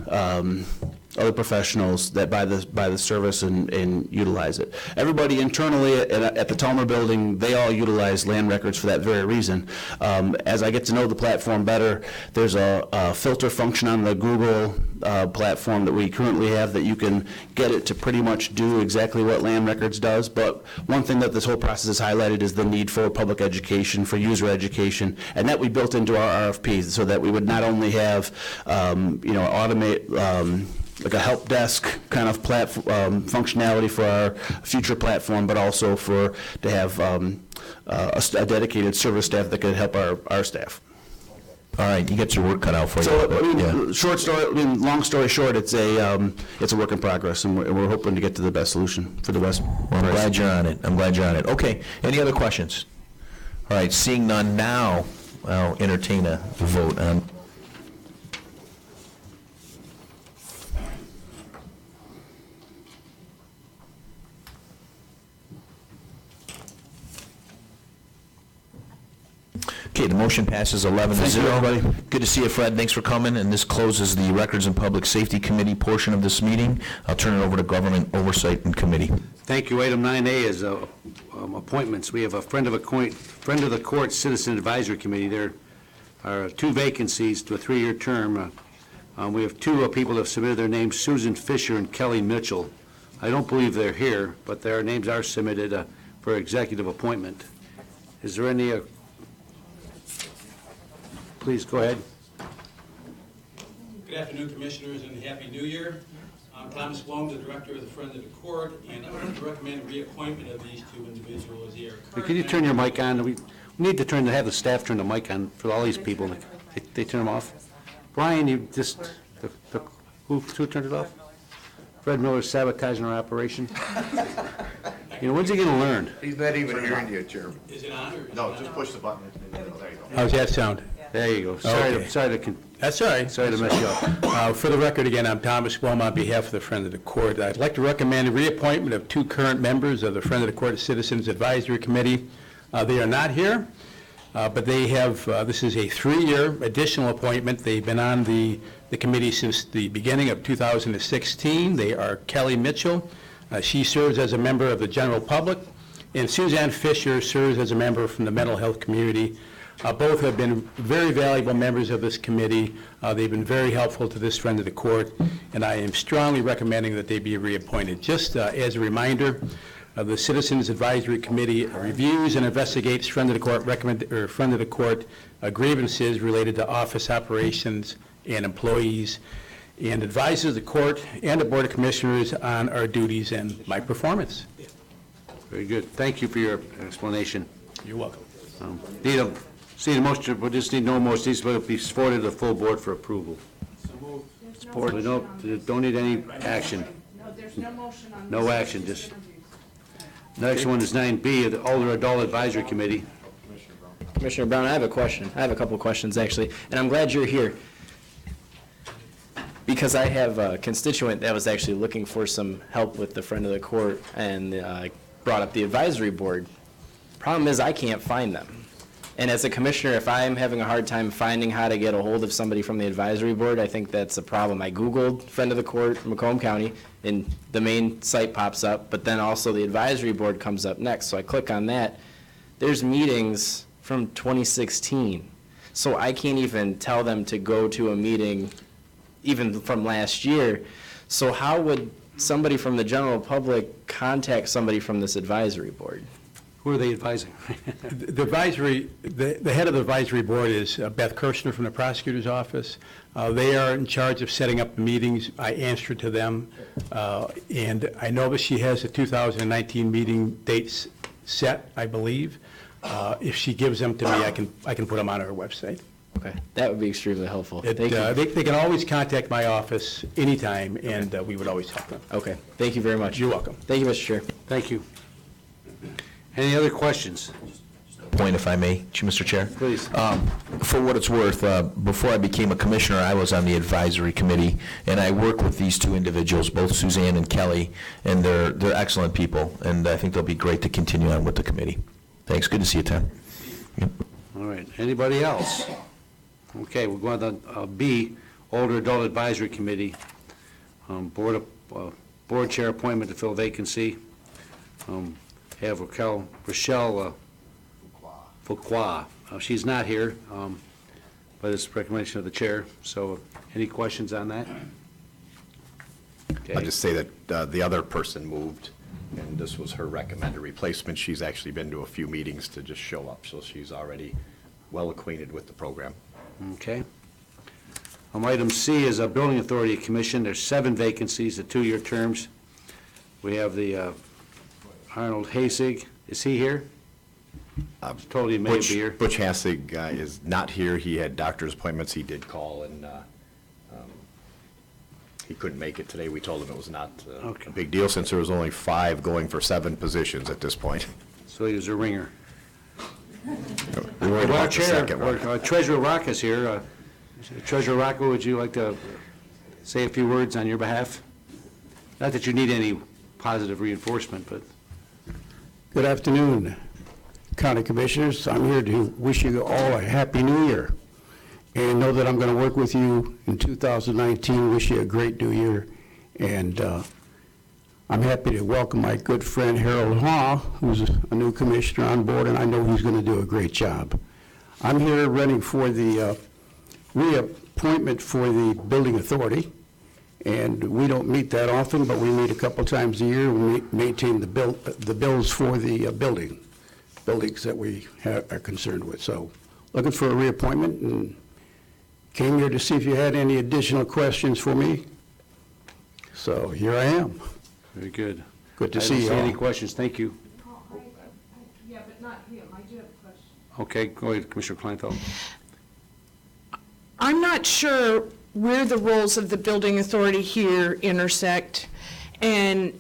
other professionals that buy the service and utilize it. Everybody internally at the Talmer building, they all utilize land records for that very reason. As I get to know the platform better, there's a filter function on the Google platform that we currently have that you can get it to pretty much do exactly what land records does. But one thing that this whole process has highlighted is the need for public education, for user education, and that we built into our RFPs so that we would not only have automate like a help desk kind of functionality for our future platform, but also to have a dedicated service staff that could help our staff. All right, you get your work cut out for you. So, I mean, Yeah. long story short, it's a work in progress, and we're hoping to get to the best solution for the West. Well, I'm glad you're on it. I'm glad you're on it. Okay, any other questions? All right, seeing none now, I'll entertain a vote on. Okay, the motion passes 11 to 0. Thank you, everybody. Good to see you, Fred. Thanks for coming, and this closes the Records and Public Safety Committee portion of this meeting. I'll turn it over to Government Oversight and Committee. Thank you. Item 9A is appointments. We have a friend of the court Citizen Advisory Committee. There are 2 vacancies to a 3-year term. We have 2 people that have submitted their names, Susan Fisher and Kelly Mitchell. I don't believe they're here, but their names are submitted for executive appointment. Is there any, please go ahead. Good afternoon, Commissioners, and Happy New Year. I'm Thomas Blum, the Director of the Friend of the Court, and I would recommend reappointment of these 2 individuals here. Could you turn your mic on? We need to have the staff turn the mic on for all these people. They turn them off. Brian, you just, who turned it off? Fred Miller's sabotaging our operation. When's he gonna learn? He's not even hearing you, Chairman. Is it on or? No, just push the button. There you go. How's that sound? There you go. Okay. That's all right. Sorry to mess you up. For the record, again, I'm Thomas Blum on behalf of the Friend of the Court. I'd like to recommend a reappointment of 2 current members of the Friend of the Court Citizens Advisory Committee. They are not here, but they have, this is a 3-year additional appointment. They've been on the committee since the beginning of 2016. They are Kelly Mitchell. She serves as a member of the general public, and Suzanne Fisher serves as a member from the mental health community. Both have been very valuable members of this committee. They've been very helpful to this Friend of the Court, and I am strongly recommending that they be reappointed. Just as a reminder, the Citizens Advisory Committee reviews and investigates Friend of the Court grievances related to office operations and employees, and advises the Court and the Board of Commissioners on our duties and my performance. Very good. Thank you for your explanation. You're welcome. See the motion, we just need no motion. These will be forwarded to the full board for approval. Support. We don't need any action. No, there's no motion on this. No action, just. Next one is 9B, the Older Adult Advisory Committee. Commissioner Brown, I have a question. I have a couple of questions, actually, and I'm glad you're here, because I have a constituent that was actually looking for some help with the Friend of the Court, and brought up the advisory board. Problem is, I can't find them. And as a commissioner, if I'm having a hard time finding how to get a hold of somebody from the advisory board, I think that's a problem. I Googled Friend of the Court, Macomb County, and the main site pops up, but then also the advisory board comes up next. So I click on that. There's meetings from 2016. So I can't even tell them to go to a meeting even from last year. So how would somebody from the general public contact somebody from this advisory board? Who are they advising? The head of the advisory board is Beth Kirshner from the prosecutor's office. They are in charge of setting up the meetings. I answer to them. And I know that she has the 2019 meeting dates set, I believe. If she gives them to me, I can put them on our website. Okay, that would be extremely helpful. They can always contact my office anytime, and we would always help them. Okay, thank you very much. You're welcome. Thank you, Mr. Chair. Thank you. Any other questions? Point, if I may, Mr. Chair. Please. For what it's worth, before I became a commissioner, I was on the advisory committee, and I work with these 2 individuals, both Suzanne and Kelly, and they're excellent people, and I think they'll be great to continue on with the committee. Thanks. Good to see you, Tom. Yep. All right. Anybody else? Okay, we're going to B, Older Adult Advisory Committee. Board chair appointment to fill vacancy. Have Rochelle Fuqua. She's not here, but it's recommendation of the chair. So any questions on that? Okay. I'll just say that the other person moved, and this was her recommended replacement. She's actually been to a few meetings to just show up, so she's already well acquainted with the program. Okay. Item C is a Building Authority Commission. There's 7 vacancies, the 2-year terms. We have the Arnold Hasig. Is he here? I was told he may be here. Butch Hassig is not here. He had doctor's appointments. He did call, and he couldn't make it today. We told him it was not a big deal, since there was only 5 going for 7 positions at this point. So he was a ringer. We worried Well, about the second one. Treasurer Rock is here. Treasurer Rocco, would you like to say a few words on your behalf? Not that you need any positive reinforcement, but... Good afternoon, County Commissioners. I'm here to wish you all a Happy New Year, and know that I'm going to work with you in 2019, wish you a great new year, and I'm happy to welcome my good friend Harold Haw, who's a new commissioner on board, and I know he's going to do a great job. I'm here running for the reappointment for the Building Authority, and we don't meet that often, but we meet a couple times a year. We maintain the bills for the buildings that we are concerned with. So looking for a reappointment, and came here to see if you had any additional questions for me. So here I am. Very good. Good to see you all. Any questions? Thank you. Yeah, but not him. I do have a question. Okay, go ahead, Commissioner Kleinfeld. I'm not sure where the roles of the building authority here intersect, and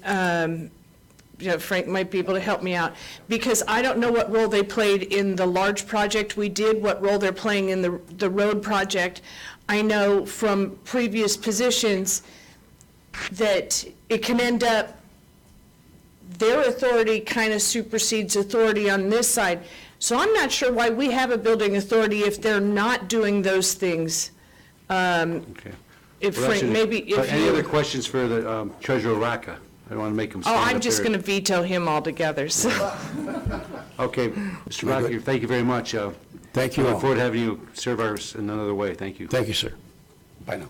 Frank might be able to help me out, because I don't know what role they played in the large project we did, what role they're playing in the road project. I know from previous positions that it can end up, their authority kind of supersedes authority on this side. So I'm not sure why we have a building authority if they're not doing those things. Okay. If Well, Frank, actually, maybe if Any you... other questions for the Treasurer Rocca? I don't want to make him stand Oh, up I'm just there. going to veto him altogether, so. Okay, Mr. Rocca, thank you very much. Thank you I all. look forward to having you serve us in another way. Thank you. Thank you, sir. Bye now.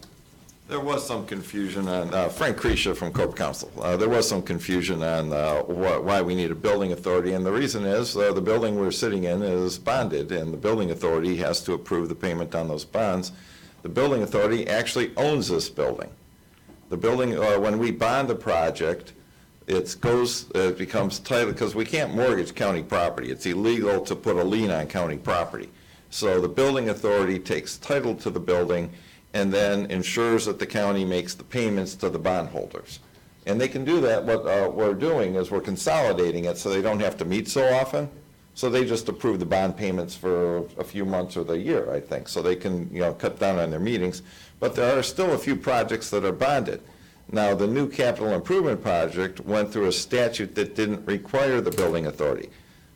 There was some confusion on, Frank Creasha from Cope Council. There was some confusion on why we need a building authority, and the reason is the building we're sitting in is bonded, and the building authority has to approve the payment on those bonds. The building authority actually owns this building. The building, when we bond a project, it becomes title, because we can't mortgage county property. It's illegal to put a lien on county property. So the building authority takes title to the building and then ensures that the county makes the payments to the bondholders. And they can do that. What we're doing is we're consolidating it so they don't have to meet so often. So they just approve the bond payments for a few months or the year, I think. So they can, cut down on their meetings. But there are still a few projects that are bonded. Now, the new capital improvement project went through a statute that didn't require the building authority.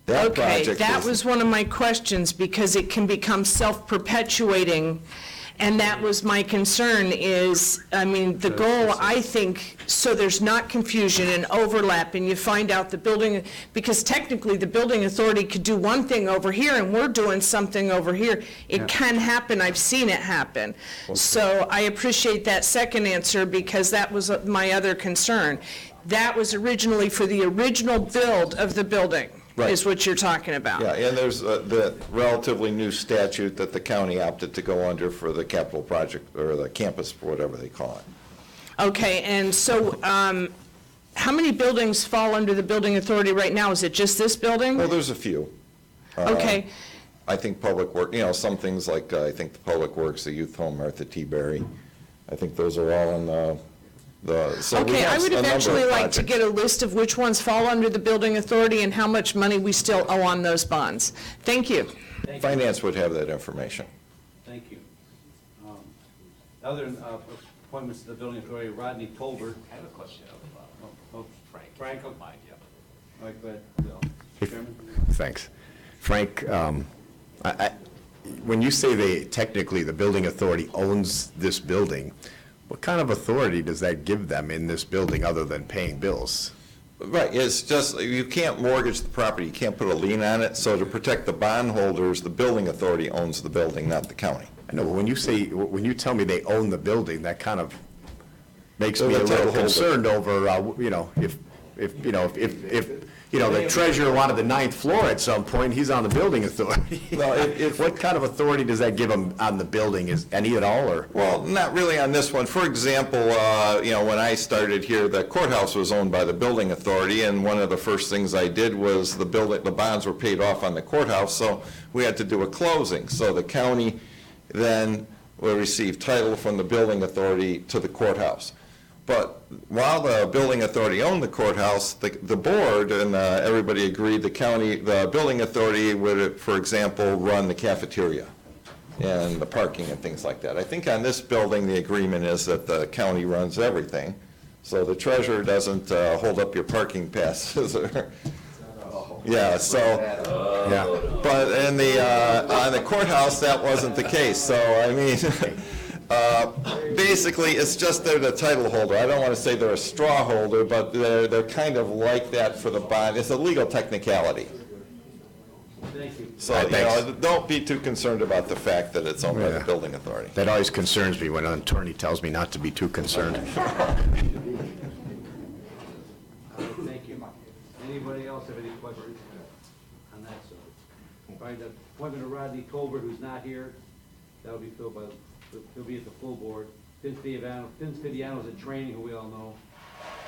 That Okay, project that was one of my questions, because it can become self-perpetuating, and that was my concern is, the goal, I think, so there's not confusion and overlap, and you find out the building, because technically the building authority could do one thing over here and we're doing something over here. It can happen, I've seen it happen. So I appreciate that second answer, because that was my other concern. That was originally for the original build of the building. Right. Is what you're talking about. Yeah, and there's the relatively new statute that the county opted to go under for the capital project, or the campus, or whatever they call it. Okay, and so how many buildings fall under the building authority right now? Is it just this building? Well, there's a few. Okay. I think public work, some things like, I think the public works, the youth home, Martha T. Berry, I think those are all in so we Okay, have I would a number of eventually like to projects. get a list of which ones fall under the building authority and how much money we still owe on those bonds. Thank you. Finance would have that information. Thank you. Other appointments to the Building Authority, Rodney Tolbert. I have a question about Frank. Frank, don't mind, yeah. All right, go ahead, Bill. Chairman? Thanks. Frank, when you say technically the building authority owns this building, what kind of authority does that give them in this building other than paying bills? Right, it's just, you can't mortgage the property, you can't put a lien on it, so to protect the bondholders, the building authority owns the building, not the county. I know, but when you tell me they own the building, that kind of makes They're me the a little title holder. concerned over, you know, the treasurer wanted the 9th floor at some point, he's on the building authority. Well, What kind of authority does that give him on the building? Is any at all, or? Well, not really on this one. For example, you know, when I started here, the courthouse was owned by the building authority, and one of the first things I did was the bonds were paid off on the courthouse, so we had to do a closing. So the county then will receive title from the building authority to the courthouse. But while the building authority owned the courthouse, the board and everybody agreed the building authority would, for example, run the cafeteria and the parking and things like that. I think on this building, the agreement is that the county runs everything, so the treasurer doesn't hold up your parking passes. Yeah, so, yeah. But in on the courthouse, that wasn't the case, so I mean, basically, it's just they're the title holder. I don't want to say they're a straw holder, but they're kind of like that for the bond. It's a legal technicality. Thank you. So, you know, don't be too concerned about the fact that it's owned by the building authority. That always concerns me when an attorney tells me not to be too concerned. Thank you. Anybody else have any questions on that side? All right, the appointment of Rodney Colbert, who's not here, that'll be filled by, he'll be at the full board. Vince Vidiano's in training, who we all know,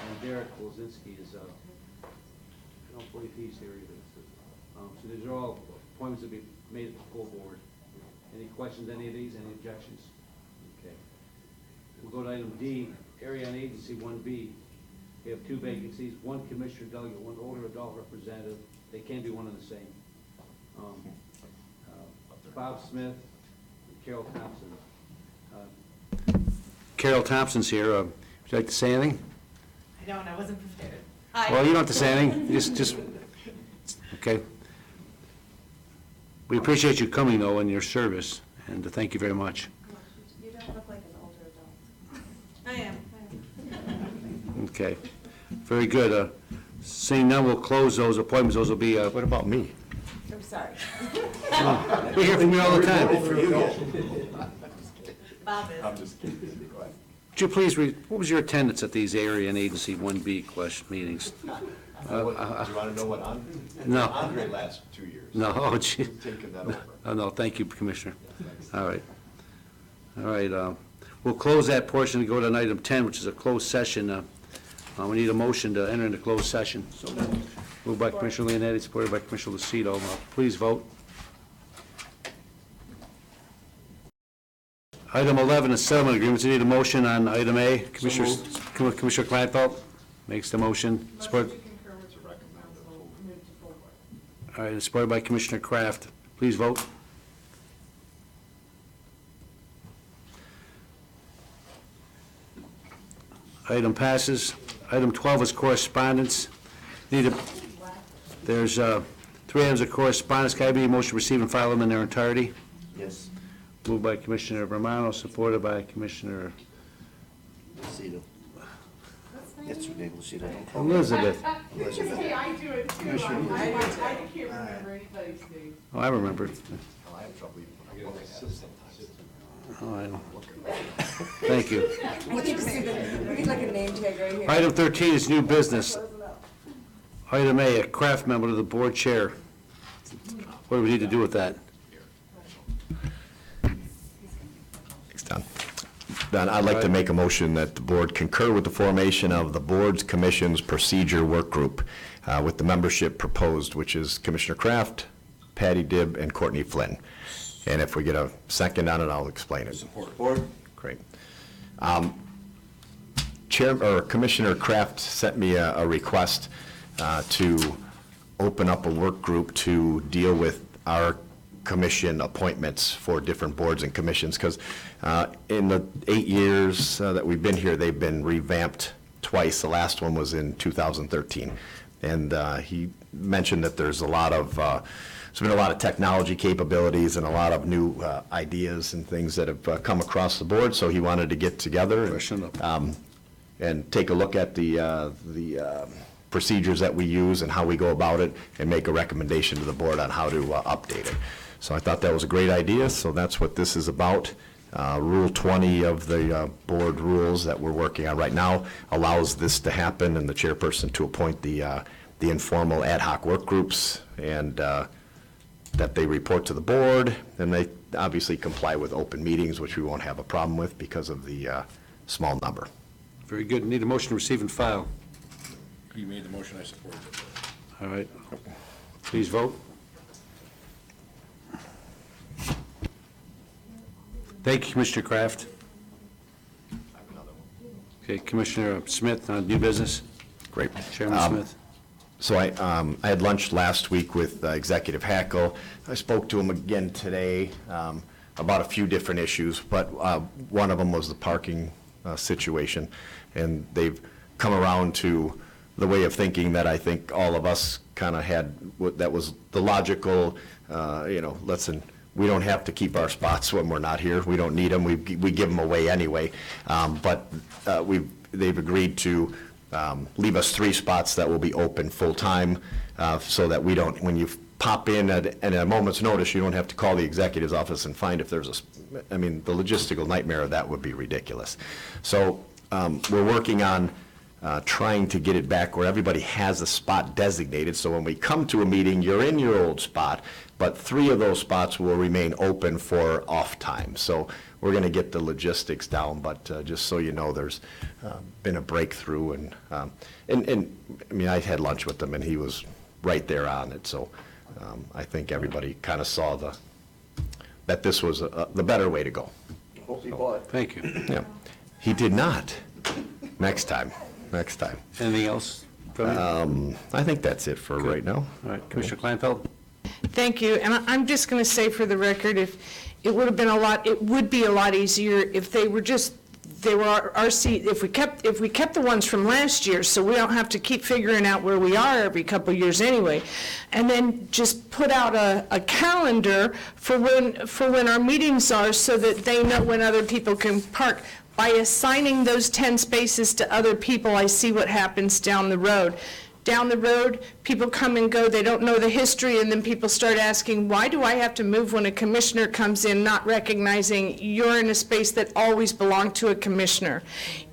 and Derek Wolzinski is, I don't believe he's here either. So these are all appointments that be made at the full board. Any questions, any of these, any objections? Okay. We'll go to item D, Area on Agency 1B. We have 2 vacancies, 1 commissioner delegate, 1 older adult representative. They can be one and the same. Bob Smith, and Carol Thompson. Carol Thompson's here. Would you like to say anything? I don't, I wasn't prepared. Well, you don't have to say anything. Just, okay. We appreciate you coming, though, and your service, and thank you very much. You don't look like an older adult. I am. Okay. Very good. Seeing none, we'll close those appointments. Those will be, What about me? I'm sorry. we hear from you all the time. Bob is. I'm just kidding. Go ahead. Would you please what was your attendance at these Area and Agency 1B meetings? Do you want to know what No. Andre last 2 years? No, oh, gee. Taking that over. Oh, no, thank you, Commissioner. All right. All right, we'll close that portion and go to item 10, which is a closed session. We need a motion to enter into closed session. So moved by Commissioner Leonetti, supported by Commissioner Lucido. Please vote. Item 11 is settlement agreements. We need a motion on item A. Commissioner Kleinfeld makes the motion. Support. All right, supported by Commissioner Kraft. Please vote. Item passes. Item 12 is correspondence. There's 3 items of correspondence. Can I be a motion to receive and file them in their entirety? Yes. Moved by Commissioner Romano, supported by Commissioner Lucido. It's Lucido. Elizabeth. Hey, I do it too. I can't remember anybody's name. Oh, I remember. I have trouble even. Oh, I know. Thank you. We need like a name tag right here. Item 13 is new business. Item A, a craft member to the board chair. What do we need to do with that? Thanks, Don. Don, I'd like to make a motion that the board concur with the formation of the board's commission's procedure work group with the membership proposed, which is Commissioner Kraft, Patty Dibb, and Courtney Flynn. And if we get a second on it, I'll explain it. Support. Great. Commissioner Kraft sent me a request to open up a work group to deal with our commission appointments for different boards and commissions, because in the 8 years that we've been here, they've been revamped twice. The last one was in 2013. And he mentioned that there's been a lot of technology capabilities and a lot of new ideas and things that have come across the board, so he wanted to get together and take a look at the procedures that we use and how we go about it, and make a recommendation to the board on how to update it. So I thought that was a great idea, so that's what this is about. Rule 20 of the board rules that we're working on right now allows this to happen, and the chairperson to appoint the the informal ad hoc work groups, and that they report to the board, and they obviously comply with open meetings, which we won't have a problem with because of the small number. Very good. Need a motion to receive and file. You made the motion, I support it. All right. Please vote. Thank you, Commissioner Kraft. Okay, Commissioner Smith, new business. Great. Chairman Smith. So I had lunch last week with Executive Hackle. I spoke to him again today about a few different issues, but one of them was the parking situation. And they've come around to the way of thinking that I think all of us kind of had, that was the logical, listen, we don't have to keep our spots when we're not here. We don't need them. We give them away anyway. But they've agreed to leave us 3 spots that will be open full-time, so that we don't, when you pop in at a moment's notice, you don't have to call the executive's office and find if there's the logistical nightmare of that would be ridiculous. So we're working on trying to get it back where everybody has a spot designated, so when we come to a meeting, you're in your old spot, but 3 of those spots will remain open for off time. So we're going to get the logistics down, but just so you know, there's been a breakthrough, and I had lunch with him, and he was right there on it. So I think everybody kind of saw that this was the better way to go. Hope he bought. Thank you. Yeah, he did not. Next time. Anything else from you? I think that's it for right now. All right, Commissioner Kleinfeld? Thank you, and I'm just going to say for the record, it would be a lot easier if they were if we kept the ones from last year, so we don't have to keep figuring out where we are every couple of years anyway, and then just put out a calendar for when our meetings are, so that they know when other people can park. By assigning those 10 spaces to other people, I see what happens down the road. Down the road, people come and go, they don't know the history, and then people start asking, why do I have to move when a commissioner comes in, not recognizing you're in a space that always belonged to a commissioner?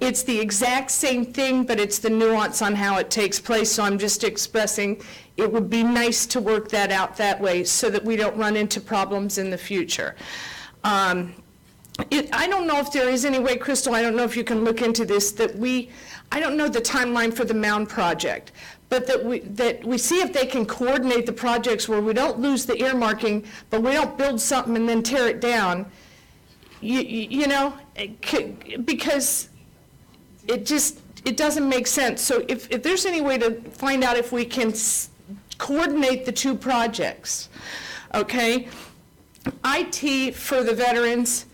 It's the exact same thing, but it's the nuance on how it takes place, so I'm just expressing it would be nice to work that out that way so that we don't run into problems in the future. I don't know if there is any way, Crystal, I don't know if you can look into this, I don't know the timeline for the Mound project, but that we see if they can coordinate the projects where we don't lose the earmarking, but we don't build something and then tear it down, because it doesn't make sense. So if there's any way to find out if we can coordinate the 2 projects, okay? IT for the veterans,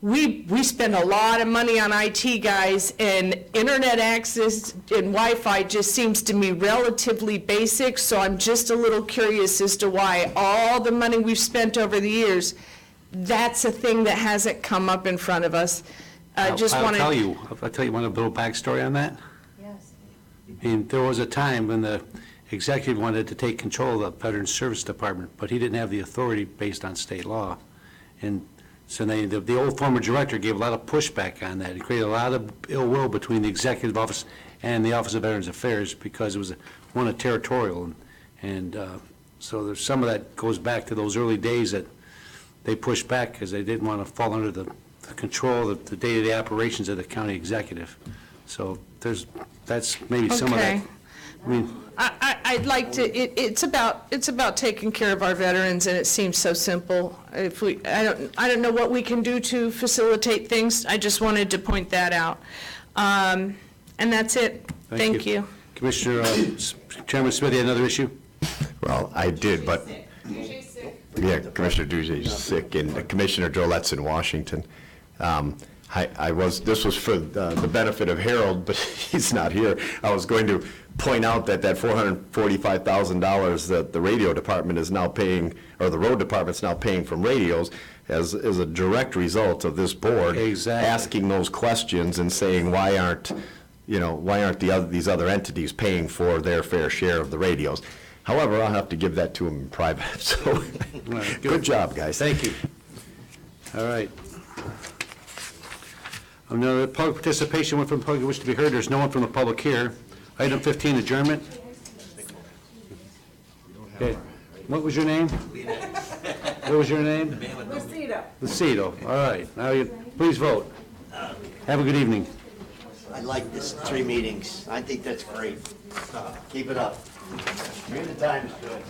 we spend a lot of money on IT, guys, and internet access and Wi-Fi just seems to me relatively basic, so I'm just a little curious as to why all the money we've spent over the years, that's a thing that hasn't come up in front of us. I'll tell you one little backstory on that. Yes. There was a time when the executive wanted to take control of the Veterans Service Department, but he didn't have the authority based on state law. And so the old former director gave a lot of pushback on that. It created a lot of ill will between the executive office and the Office of Veterans Affairs because it was a territorial. And so there's some of that goes back to those early days that they pushed back because they didn't want to fall under the control of the day-to-day operations of the county executive. So that's maybe some of that. I'd like to, it's about taking care of our veterans, and it seems so simple. I don't know what we can do to facilitate things. I just wanted to point that out. And that's it. Thank you. Commissioner, Chairman Smith, you had another issue? Well, I did, but, yeah, Commissioner Dujay's sick, and Commissioner Jolette's in Washington. This was for the benefit of Harold, but he's not here. I was going to point out that $445,000 that the radio department is now paying, or the road department's now paying from radios, is a direct result of this board asking those questions and saying, why aren't these other entities paying for their fair share of the radios? However, I'll have to give that to them in private. So, good job, guys. Thank you. All right. No public participation, one from the public who wishes to be heard. There's no one from the public here. Item 15, adjournment. Okay. What was your name? What was your name? Lucido. Lucido. All right. Now you, please vote. Have a good evening. I like this, 3 meetings. I think that's great. Keep it up. 3 at a time is good.